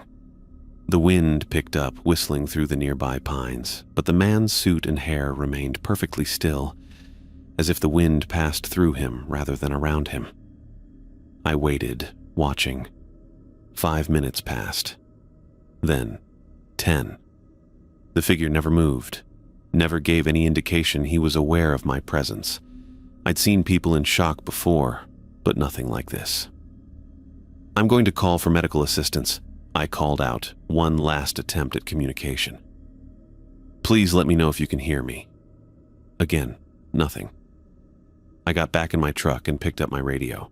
The wind picked up, whistling through the nearby pines, but the man's suit and hair remained perfectly still, as if the wind passed through him rather than around him. I waited, watching. 5 minutes passed. Then, 10. The figure never moved, never gave any indication he was aware of my presence. I'd seen people in shock before, but nothing like this. I'm going to call for medical assistance, I called out, one last attempt at communication. Please let me know if you can hear me. Again, nothing. I got back in my truck and picked up my radio.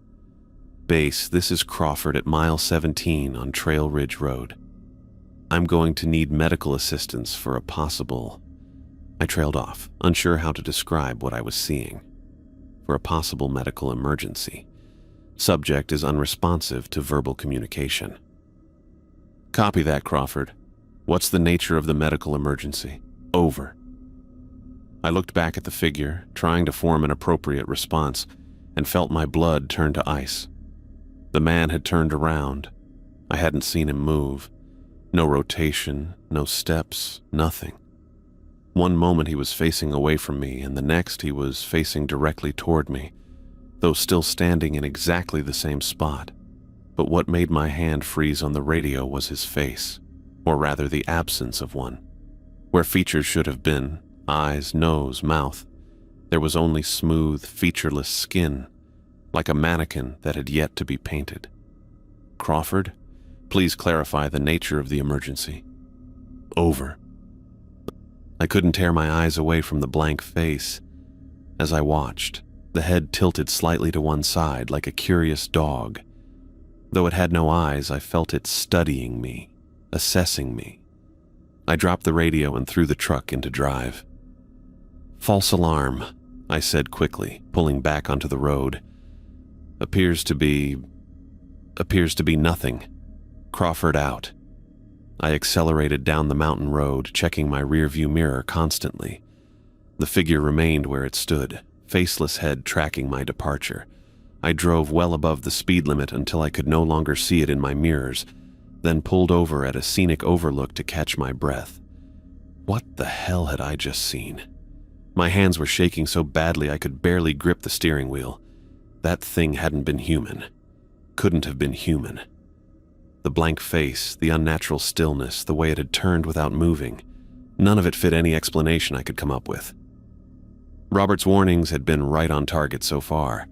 Base, this is Crawford at mile 17 on Trail Ridge Road. I'm going to need medical assistance for a possible... I trailed off, unsure how to describe what I was seeing. For a possible medical emergency. Subject is unresponsive to verbal communication. Copy that, Crawford. What's the nature of the medical emergency? Over. I looked back at the figure, trying to form an appropriate response, and felt my blood turn to ice. The man had turned around. I hadn't seen him move. No rotation, no steps, nothing. One moment he was facing away from me, and the next he was facing directly toward me, though still standing in exactly the same spot. But what made my hand freeze on the radio was his face, or rather the absence of one. Where features should have been, eyes, nose, mouth, there was only smooth, featureless skin, like a mannequin that had yet to be painted. Crawford, please clarify the nature of the emergency. Over. I couldn't tear my eyes away from the blank face. As I watched, the head tilted slightly to one side like a curious dog. Though it had no eyes, I felt it studying me, assessing me. I dropped the radio and threw the truck into drive. "False alarm," I said quickly, pulling back onto the road. Appears to be nothing. Crawford out." I accelerated down the mountain road, checking my rearview mirror constantly. The figure remained where it stood, faceless head tracking my departure. I drove well above the speed limit until I could no longer see it in my mirrors, then pulled over at a scenic overlook to catch my breath. What the hell had I just seen? My hands were shaking so badly I could barely grip the steering wheel. That thing hadn't been human. Couldn't have been human. The blank face, the unnatural stillness, the way it had turned without moving. None of it fit any explanation I could come up with. Robert's warnings had been right on target so far.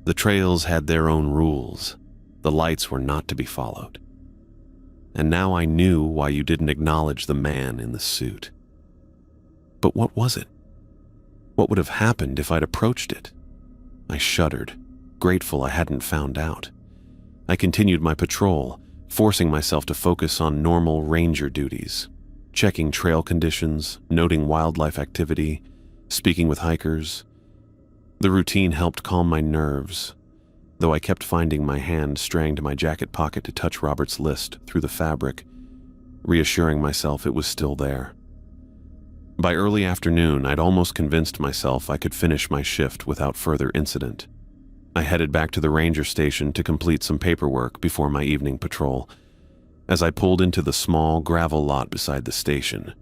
The trails had their own rules. The lights were not to be followed. And now I knew why you didn't acknowledge the man in the suit. But what was it? What would have happened if I'd approached it? I shuddered, grateful I hadn't found out. I continued my patrol, forcing myself to focus on normal ranger duties, checking trail conditions, noting wildlife activity, speaking with hikers. The routine helped calm my nerves, though I kept finding my hand straying to my jacket pocket to touch Robert's list through the fabric, reassuring myself it was still there. By early afternoon, I'd almost convinced myself I could finish my shift without further incident. I headed back to the ranger station to complete some paperwork before my evening patrol. As I pulled into the small gravel lot beside the station,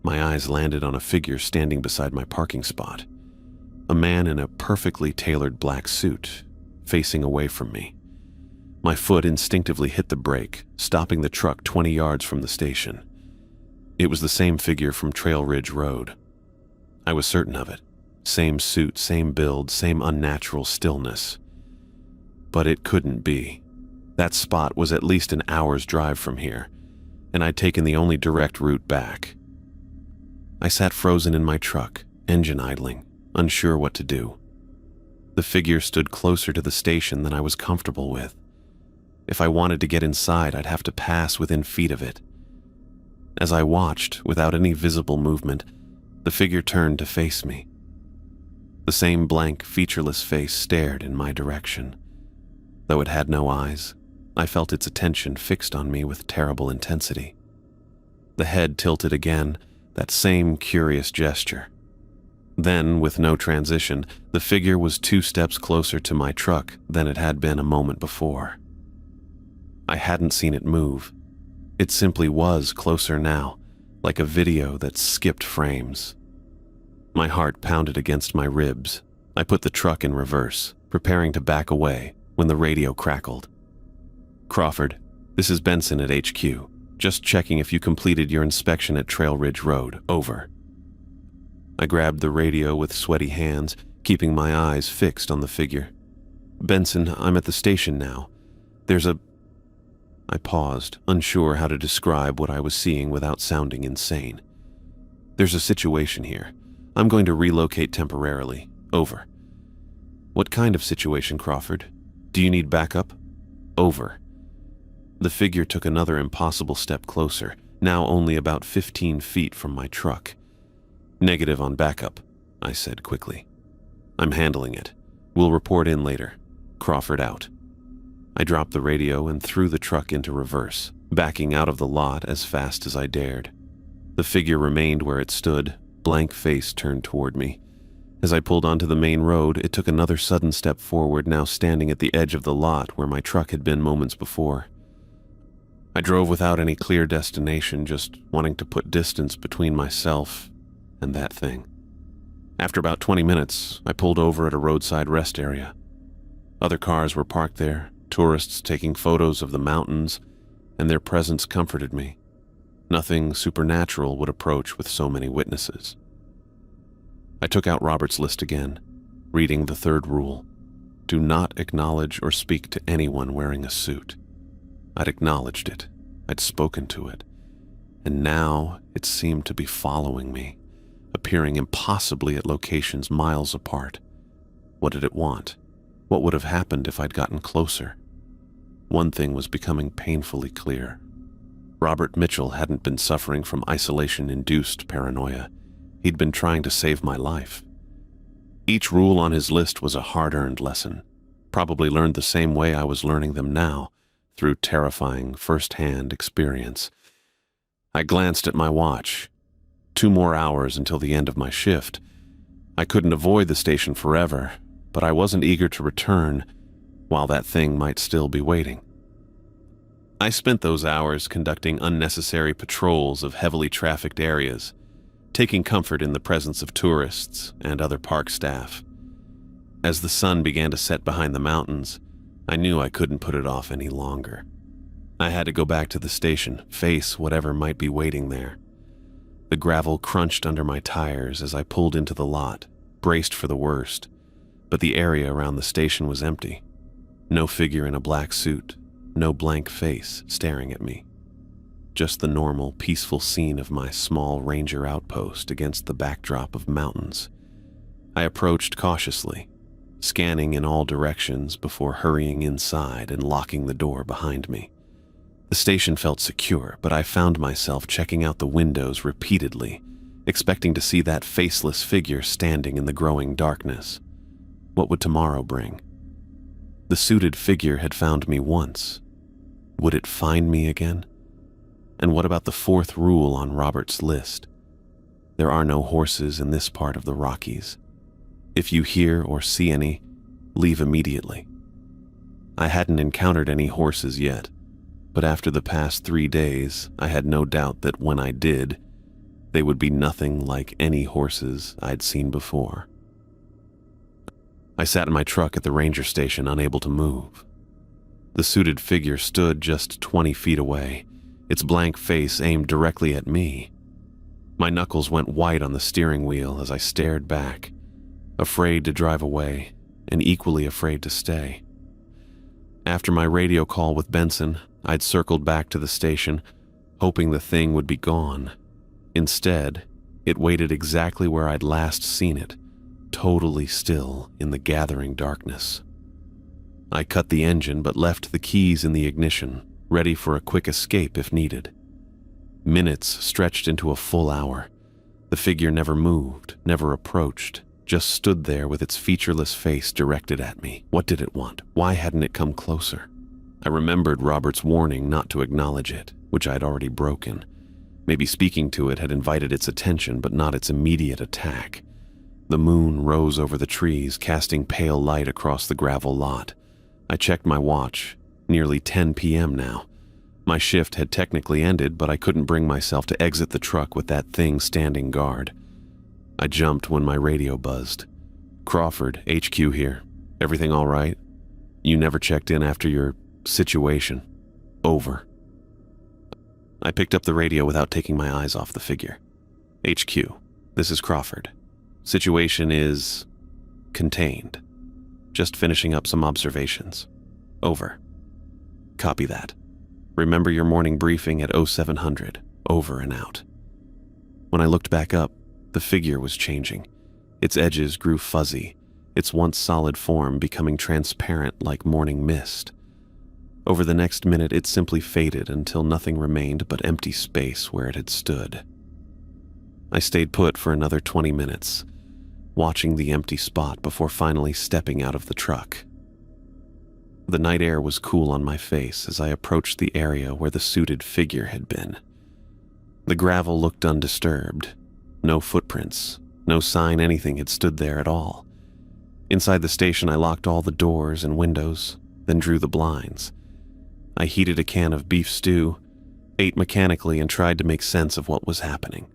my eyes landed on a figure standing beside my parking spot. A man in a perfectly tailored black suit, facing away from me. My foot instinctively hit the brake, stopping the truck 20 yards from the station. It was the same figure from Trail Ridge Road. I was certain of it. Same suit, same build, same unnatural stillness. But it couldn't be. That spot was at least an hour's drive from here, and I'd taken the only direct route back. I sat frozen in my truck, engine idling, unsure what to do. The figure stood closer to the station than I was comfortable with. If I wanted to get inside, I'd have to pass within feet of it. As I watched, without any visible movement, the figure turned to face me. The same blank, featureless face stared in my direction. Though it had no eyes, I felt its attention fixed on me with terrible intensity. The head tilted again, that same curious gesture. Then, with no transition, the figure was 2 steps closer to my truck than it had been a moment before. I hadn't seen it move. It simply was closer now, like a video that skipped frames. My heart pounded against my ribs. I put the truck in reverse, preparing to back away, when the radio crackled. "Crawford, this is Benson at HQ. Just checking if you completed your inspection at Trail Ridge Road. Over." I grabbed the radio with sweaty hands, keeping my eyes fixed on the figure. "Benson, I'm at the station now. There's a..." I paused, unsure how to describe what I was seeing without sounding insane. "There's a situation here. I'm going to relocate temporarily. Over." "What kind of situation, Crawford? Do you need backup?" "Over." The figure took another impossible step closer, now only about 15 feet from my truck. "Negative on backup," I said quickly. "I'm handling it. We'll report in later. Crawford out." I dropped the radio and threw the truck into reverse, backing out of the lot as fast as I dared. The figure remained where it stood, blank face turned toward me. As I pulled onto the main road, it took another sudden step forward, now standing at the edge of the lot where my truck had been moments before. I drove without any clear destination, just wanting to put distance between myself and that thing. After about 20 minutes, I pulled over at a roadside rest area. Other cars were parked there, tourists taking photos of the mountains, and their presence comforted me. Nothing supernatural would approach with so many witnesses. I took out Robert's list again, reading the 3rd rule. Do not acknowledge or speak to anyone wearing a suit. I'd acknowledged it. I'd spoken to it. And now it seemed to be following me, appearing impossibly at locations miles apart. What did it want? What would have happened if I'd gotten closer? One thing was becoming painfully clear. Robert Mitchell hadn't been suffering from isolation-induced paranoia. He'd been trying to save my life. Each rule on his list was a hard-earned lesson, probably learned the same way I was learning them now, through terrifying first-hand experience. I glanced at my watch. 2 more hours until the end of my shift. I couldn't avoid the station forever, but I wasn't eager to return while that thing might still be waiting. I spent those hours conducting unnecessary patrols of heavily trafficked areas, taking comfort in the presence of tourists and other park staff. As the sun began to set behind the mountains, I knew I couldn't put it off any longer. I had to go back to the station, face whatever might be waiting there. The gravel crunched under my tires as I pulled into the lot, braced for the worst, but the area around the station was empty. No figure in a black suit, no blank face staring at me. Just the normal, peaceful scene of my small ranger outpost against the backdrop of mountains. I approached cautiously, scanning in all directions before hurrying inside and locking the door behind me. The station felt secure, but I found myself checking out the windows repeatedly, expecting to see that faceless figure standing in the growing darkness. What would tomorrow bring? The suited figure had found me once. Would it find me again? And what about the 4th rule on Robert's list? There are no horses in this part of the Rockies. If you hear or see any, leave immediately. I hadn't encountered any horses yet, but after the past 3 days, I had no doubt that when I did, they would be nothing like any horses I'd seen before. I sat in my truck at the ranger station, unable to move. The suited figure stood just 20 feet away, its blank face aimed directly at me. My knuckles went white on the steering wheel as I stared back, afraid to drive away and equally afraid to stay. After my radio call with Benson, I'd circled back to the station, hoping the thing would be gone. Instead, it waited exactly where I'd last seen it, totally still in the gathering darkness. I cut the engine but left the keys in the ignition, ready for a quick escape if needed. Minutes stretched into a full hour. The figure never moved, never approached, just stood there with its featureless face directed at me. What did it want? Why hadn't it come closer? I remembered Robert's warning not to acknowledge it, which I'd already broken. Maybe speaking to it had invited its attention, but not its immediate attack. The moon rose over the trees, casting pale light across the gravel lot. I checked my watch. Nearly 10 p.m. now. My shift had technically ended, but I couldn't bring myself to exit the truck with that thing standing guard. I jumped when my radio buzzed. "Crawford, HQ here. Everything all right? You never checked in after your situation. Over." I picked up the radio without taking my eyes off the figure. "HQ, this is Crawford. Situation is contained. Just finishing up some observations. Over." "Copy that. Remember your morning briefing at 0700. Over and out." When I looked back up, the figure was changing. Its edges grew fuzzy, its once solid form becoming transparent like morning mist. Over the next minute, it simply faded until nothing remained but empty space where it had stood. I stayed put for another 20 minutes, watching the empty spot before finally stepping out of the truck. The night air was cool on my face as I approached the area where the suited figure had been. The gravel looked undisturbed. No footprints, no sign anything had stood there at all. Inside the station, I locked all the doors and windows, then drew the blinds. I heated a can of beef stew, ate mechanically, and tried to make sense of what was happening.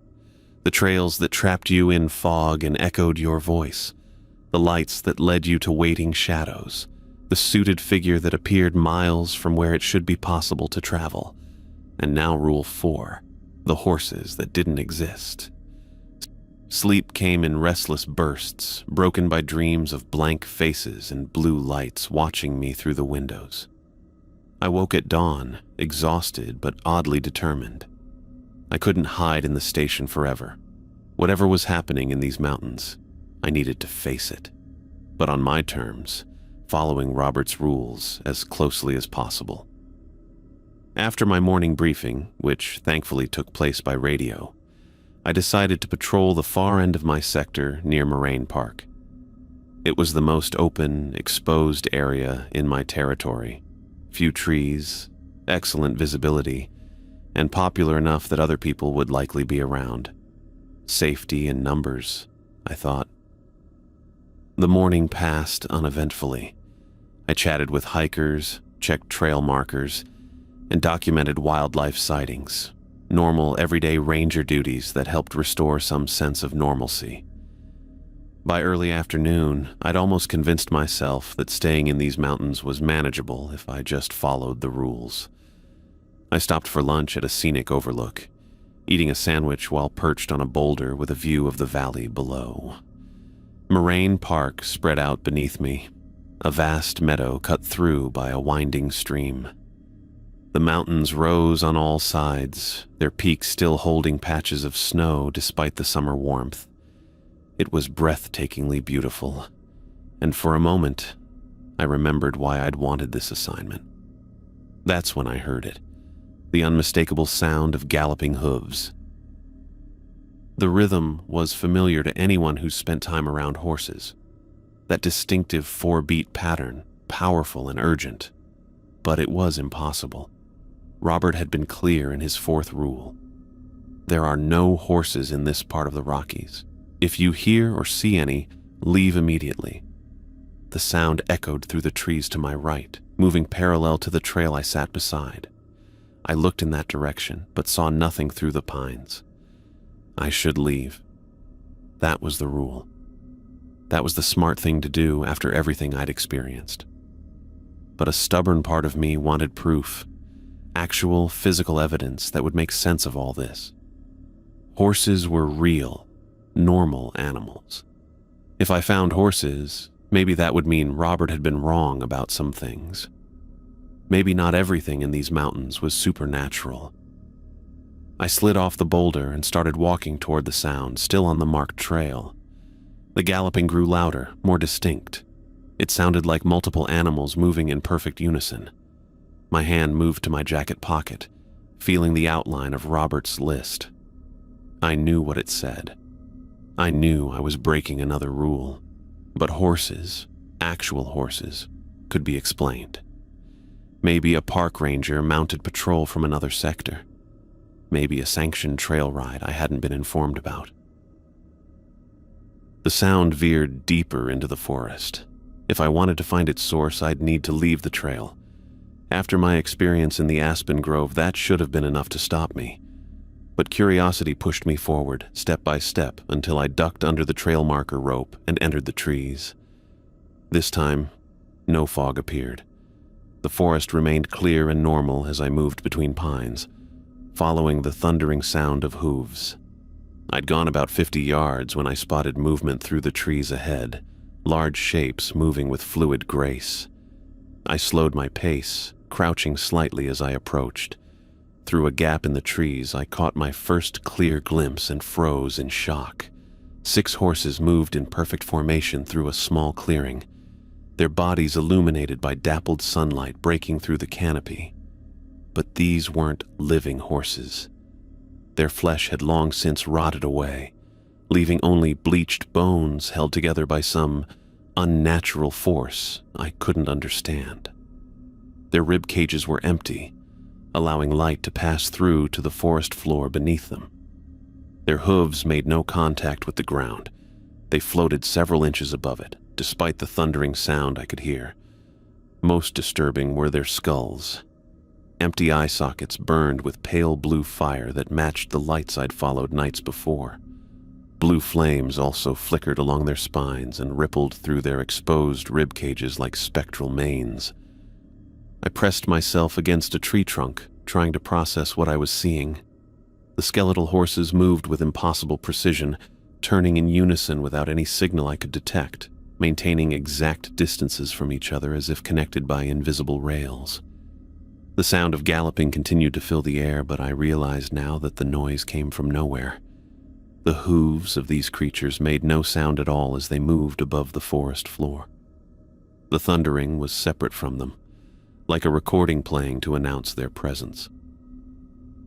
The trails that trapped you in fog and echoed your voice. The lights that led you to waiting shadows. The suited figure that appeared miles from where it should be possible to travel. And now Rule 4, the horses that didn't exist. Sleep came in restless bursts, broken by dreams of blank faces and blue lights watching me through the windows. I woke at dawn, exhausted but oddly determined. I couldn't hide in the station forever. Whatever was happening in these mountains, I needed to face it. But on my terms, following Robert's rules as closely as possible. After my morning briefing, which thankfully took place by radio, I decided to patrol the far end of my sector near Moraine Park. It was the most open, exposed area in my territory. Few trees, excellent visibility, and popular enough that other people would likely be around. Safety in numbers, I thought. The morning passed uneventfully. I chatted with hikers, checked trail markers, and documented wildlife sightings, normal, everyday ranger duties that helped restore some sense of normalcy. By early afternoon, I'd almost convinced myself that staying in these mountains was manageable if I just followed the rules. I stopped for lunch at a scenic overlook, eating a sandwich while perched on a boulder with a view of the valley below. Moraine Park spread out beneath me, a vast meadow cut through by a winding stream. The mountains rose on all sides, their peaks still holding patches of snow despite the summer warmth. It was breathtakingly beautiful, and for a moment, I remembered why I'd wanted this assignment. That's when I heard it, the unmistakable sound of galloping hooves. The rhythm was familiar to anyone who's spent time around horses. That distinctive four-beat pattern, powerful and urgent. But it was impossible. Robert had been clear in his fourth rule. There are no horses in this part of the Rockies. If you hear or see any, leave immediately. The sound echoed through the trees to my right, moving parallel to the trail I sat beside. I looked in that direction, but saw nothing through the pines. I should leave. That was the rule. That was the smart thing to do after everything I'd experienced. But a stubborn part of me wanted proof, actual physical evidence that would make sense of all this. Horses were real, normal animals. If I found horses, maybe that would mean Robert had been wrong about some things. Maybe not everything in these mountains was supernatural. I slid off the boulder and started walking toward the sound, still on the marked trail. The galloping grew louder, more distinct. It sounded like multiple animals moving in perfect unison. My hand moved to my jacket pocket, feeling the outline of Robert's list. I knew what it said. I knew I was breaking another rule. But horses, actual horses, could be explained. Maybe a park ranger mounted patrol from another sector. Maybe a sanctioned trail ride I hadn't been informed about. The sound veered deeper into the forest. If I wanted to find its source, I'd need to leave the trail. After my experience in the aspen grove, that should have been enough to stop me. But curiosity pushed me forward, step by step, until I ducked under the trail marker rope and entered the trees. This time, no fog appeared. The forest remained clear and normal as I moved between pines, following the thundering sound of hooves. I'd gone about 50 yards when I spotted movement through the trees ahead, large shapes moving with fluid grace. I slowed my pace, crouching slightly as I approached. Through a gap in the trees, I caught my first clear glimpse and froze in shock. 6 horses moved in perfect formation through a small clearing, their bodies illuminated by dappled sunlight breaking through the canopy. But these weren't living horses. Their flesh had long since rotted away, leaving only bleached bones held together by some unnatural force I couldn't understand. Their rib cages were empty, allowing light to pass through to the forest floor beneath them. Their hooves made no contact with the ground. They floated several inches above it, despite the thundering sound I could hear. Most disturbing were their skulls. Empty eye sockets burned with pale blue fire that matched the lights I'd followed nights before. Blue flames also flickered along their spines and rippled through their exposed rib cages like spectral manes. I pressed myself against a tree trunk, trying to process what I was seeing. The skeletal horses moved with impossible precision, turning in unison without any signal I could detect, maintaining exact distances from each other as if connected by invisible rails. The sound of galloping continued to fill the air, but I realized now that the noise came from nowhere. The hooves of these creatures made no sound at all as they moved above the forest floor. The thundering was separate from them, like a recording playing to announce their presence.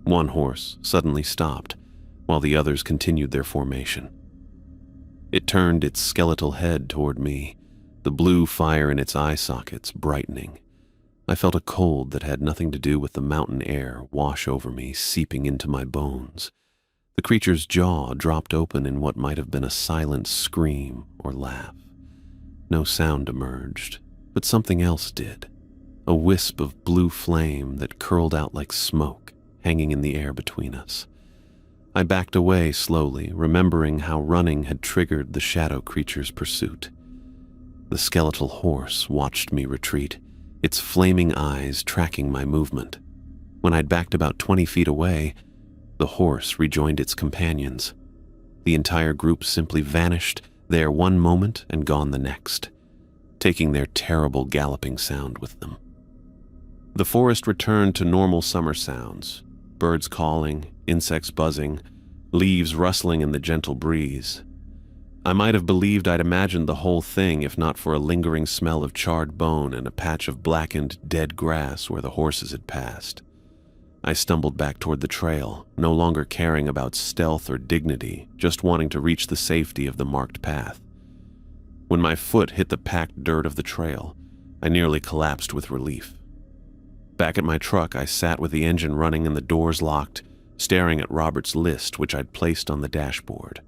One horse suddenly stopped, while the others continued their formation. It turned its skeletal head toward me, the blue fire in its eye sockets brightening. I felt a cold that had nothing to do with the mountain air wash over me, seeping into my bones. The creature's jaw dropped open in what might have been a silent scream or laugh. No sound emerged, but something else did. A wisp of blue flame that curled out like smoke, hanging in the air between us. I backed away slowly, remembering how running had triggered the shadow creature's pursuit. The skeletal horse watched me retreat, its flaming eyes tracking my movement. When I'd backed about 20 feet away, the horse rejoined its companions. The entire group simply vanished, there one moment and gone the next, taking their terrible galloping sound with them. The forest returned to normal summer sounds, birds calling, insects buzzing, leaves rustling in the gentle breeze. I might have believed I'd imagined the whole thing if not for a lingering smell of charred bone and a patch of blackened, dead grass where the horses had passed. I stumbled back toward the trail, no longer caring about stealth or dignity, just wanting to reach the safety of the marked path. When my foot hit the packed dirt of the trail, I nearly collapsed with relief. Back at my truck, I sat with the engine running and the doors locked, staring at Robert's list which I'd placed on the dashboard.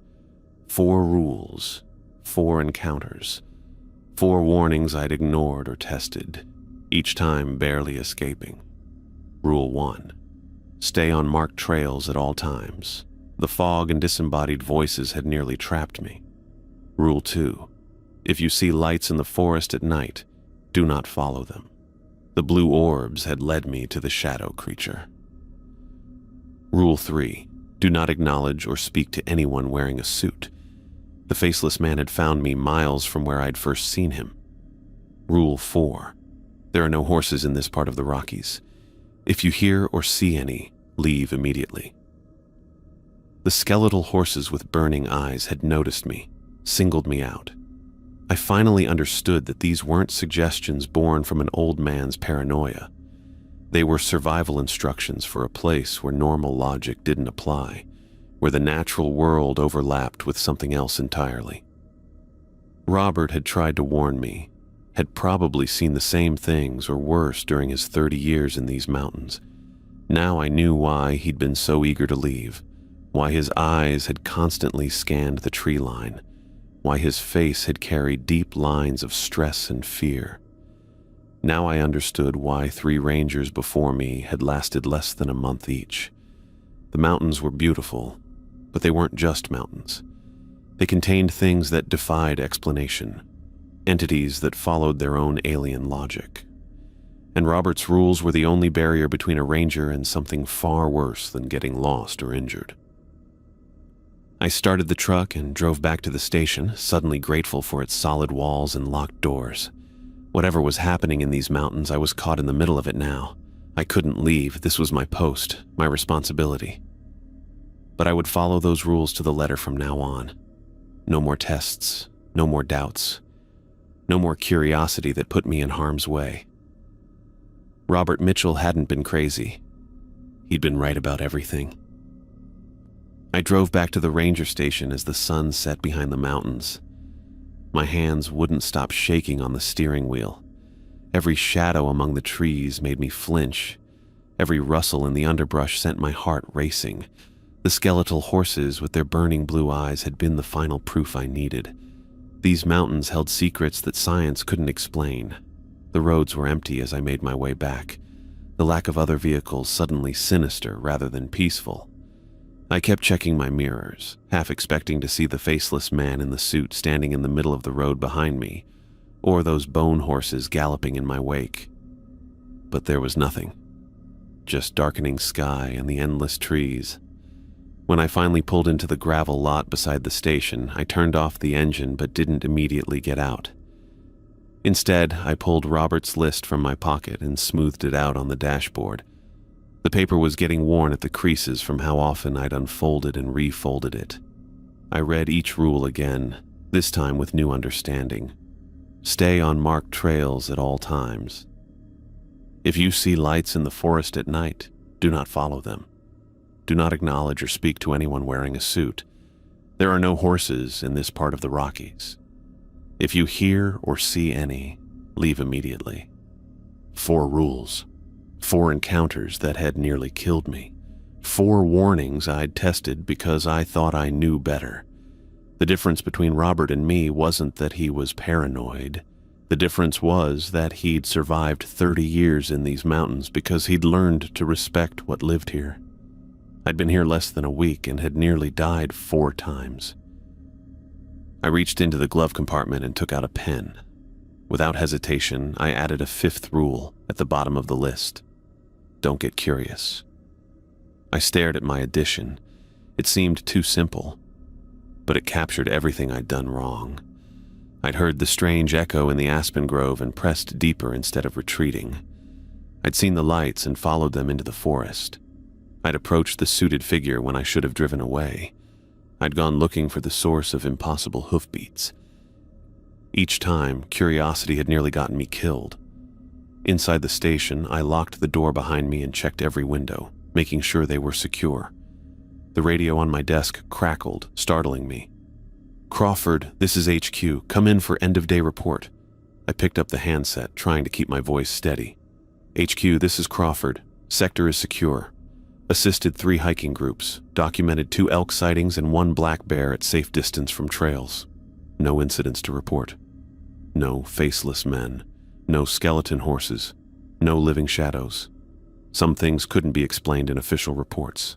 4 rules, 4 encounters, 4 warnings I'd ignored or tested, each time barely escaping. Rule 1. Stay on marked trails at all times. The fog and disembodied voices had nearly trapped me. Rule 2. If you see lights in the forest at night, do not follow them. The blue orbs had led me to the shadow creature. Rule 3. Do not acknowledge or speak to anyone wearing a suit. The faceless man had found me miles from where I'd first seen him. Rule 4. There are no horses in this part of the Rockies. If you hear or see any, leave immediately. The skeletal horses with burning eyes had noticed me, singled me out. I finally understood that these weren't suggestions born from an old man's paranoia. They were survival instructions for a place where normal logic didn't apply, where the natural world overlapped with something else entirely. Robert had tried to warn me, had probably seen the same things or worse during his 30 years in these mountains. Now I knew why he'd been so eager to leave, why his eyes had constantly scanned the tree line, why his face had carried deep lines of stress and fear. Now I understood why 3 rangers before me had lasted less than a month each. The mountains were beautiful, but they weren't just mountains. They contained things that defied explanation, entities that followed their own alien logic. And Robert's rules were the only barrier between a ranger and something far worse than getting lost or injured. I started the truck and drove back to the station, suddenly grateful for its solid walls and locked doors. Whatever was happening in these mountains, I was caught in the middle of it now. I couldn't leave. This was my post, my responsibility. But I would follow those rules to the letter from now on. No more tests, no more doubts, no more curiosity that put me in harm's way. Robert Mitchell hadn't been crazy. He'd been right about everything. I drove back to the ranger station as the sun set behind the mountains. My hands wouldn't stop shaking on the steering wheel. Every shadow among the trees made me flinch. Every rustle in the underbrush sent my heart racing. The skeletal horses with their burning blue eyes had been the final proof I needed. These mountains held secrets that science couldn't explain. The roads were empty as I made my way back, the lack of other vehicles suddenly sinister rather than peaceful. I kept checking my mirrors, half expecting to see the faceless man in the suit standing in the middle of the road behind me, or those bone horses galloping in my wake. But there was nothing. Just darkening sky and the endless trees. When I finally pulled into the gravel lot beside the station, I turned off the engine but didn't immediately get out. Instead, I pulled Robert's list from my pocket and smoothed it out on the dashboard. The paper was getting worn at the creases from how often I'd unfolded and refolded it. I read each rule again, this time with new understanding. Stay on marked trails at all times. If you see lights in the forest at night, do not follow them. Do not acknowledge or speak to anyone wearing a suit. There are no horses in this part of the Rockies. If you hear or see any, leave immediately. 4 rules. 4 encounters that had nearly killed me. 4 warnings I'd tested because I thought I knew better. The difference between Robert and me wasn't that he was paranoid. The difference was that he'd survived 30 years in these mountains because he'd learned to respect what lived here. I'd been here less than a week and had nearly died 4 times. I reached into the glove compartment and took out a pen. Without hesitation, I added a 5th rule at the bottom of the list. Don't get curious. I stared at my addition. It seemed too simple, but it captured everything I'd done wrong. I'd heard the strange echo in the aspen grove and pressed deeper instead of retreating. I'd seen the lights and followed them into the forest. I'd approached the suited figure when I should have driven away. I'd gone looking for the source of impossible hoofbeats. Each time, curiosity had nearly gotten me killed. Inside the station, I locked the door behind me and checked every window, making sure they were secure. The radio on my desk crackled, startling me. "Crawford, this is HQ. Come in for end-of-day report." I picked up the handset, trying to keep my voice steady. "HQ, this is Crawford. Sector is secure. Assisted 3 hiking groups. Documented 2 elk sightings and 1 black bear at safe distance from trails. No incidents to report. No faceless men. No skeleton horses. No living shadows. Some things couldn't be explained in official reports."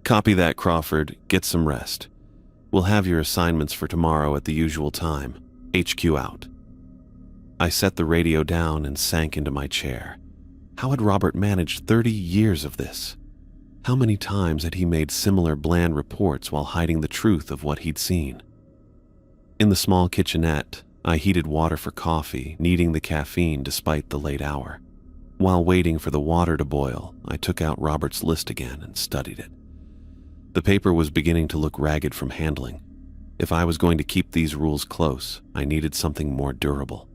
"Copy that, Crawford. Get some rest. We'll have your assignments for tomorrow at the usual time. HQ out." I set the radio down and sank into my chair. How had Robert managed 30 years of this? How many times had he made similar bland reports while hiding the truth of what he'd seen? In the small kitchenette, I heated water for coffee, needing the caffeine despite the late hour. While waiting for the water to boil, I took out Robert's list again and studied it. The paper was beginning to look ragged from handling. If I was going to keep these rules close, I needed something more durable.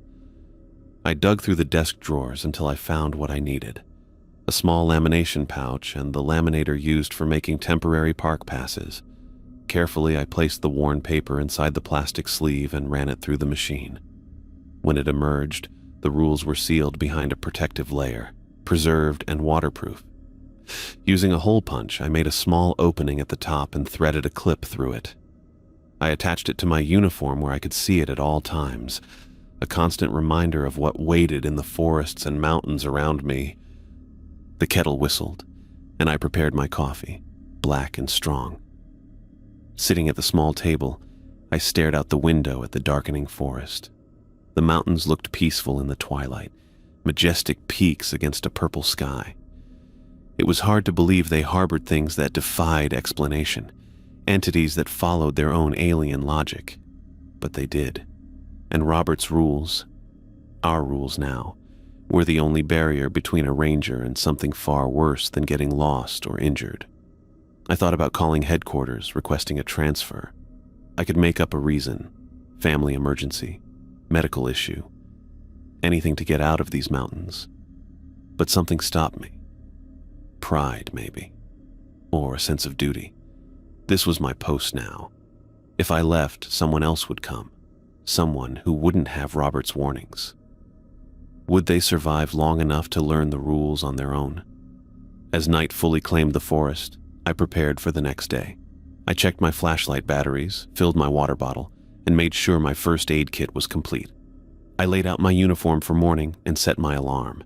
I dug through the desk drawers until I found what I needed: a small lamination pouch and the laminator used for making temporary park passes. Carefully, I placed the worn paper inside the plastic sleeve and ran it through the machine. When it emerged, the rules were sealed behind a protective layer, preserved and waterproof. Using a hole punch, I made a small opening at the top and threaded a clip through it. I attached it to my uniform where I could see it at all times, a constant reminder of what waited in the forests and mountains around me. The kettle whistled, and I prepared my coffee, black and strong. Sitting at the small table, I stared out the window at the darkening forest. The mountains looked peaceful in the twilight, majestic peaks against a purple sky. It was hard to believe they harbored things that defied explanation, entities that followed their own alien logic. But they did. And Robert's rules, our rules now, were the only barrier between a ranger and something far worse than getting lost or injured. I thought about calling headquarters, requesting a transfer. I could make up a reason: family emergency, medical issue, anything to get out of these mountains. But something stopped me. Pride, maybe, or a sense of duty. This was my post now. If I left, someone else would come, someone who wouldn't have Robert's warnings. Would they survive long enough to learn the rules on their own? As night fully claimed the forest, I prepared for the next day. I checked my flashlight batteries, filled my water bottle, and made sure my first aid kit was complete. I laid out my uniform for morning and set my alarm.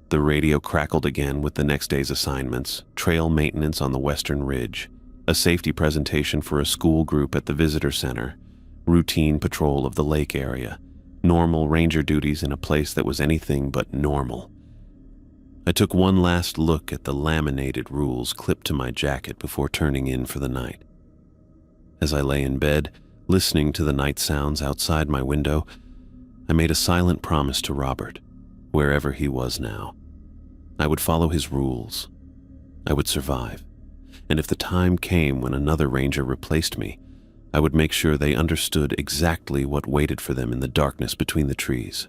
The radio crackled again with the next day's assignments: trail maintenance on the western ridge, a safety presentation for a school group at the visitor center, routine patrol of the lake area, normal ranger duties in a place that was anything but normal. I took one last look at the laminated rules clipped to my jacket before turning in for the night. As I lay in bed, listening to the night sounds outside my window, I made a silent promise to Robert, wherever he was now. I would follow his rules. I would survive. And if the time came when another ranger replaced me, I would make sure they understood exactly what waited for them in the darkness between the trees.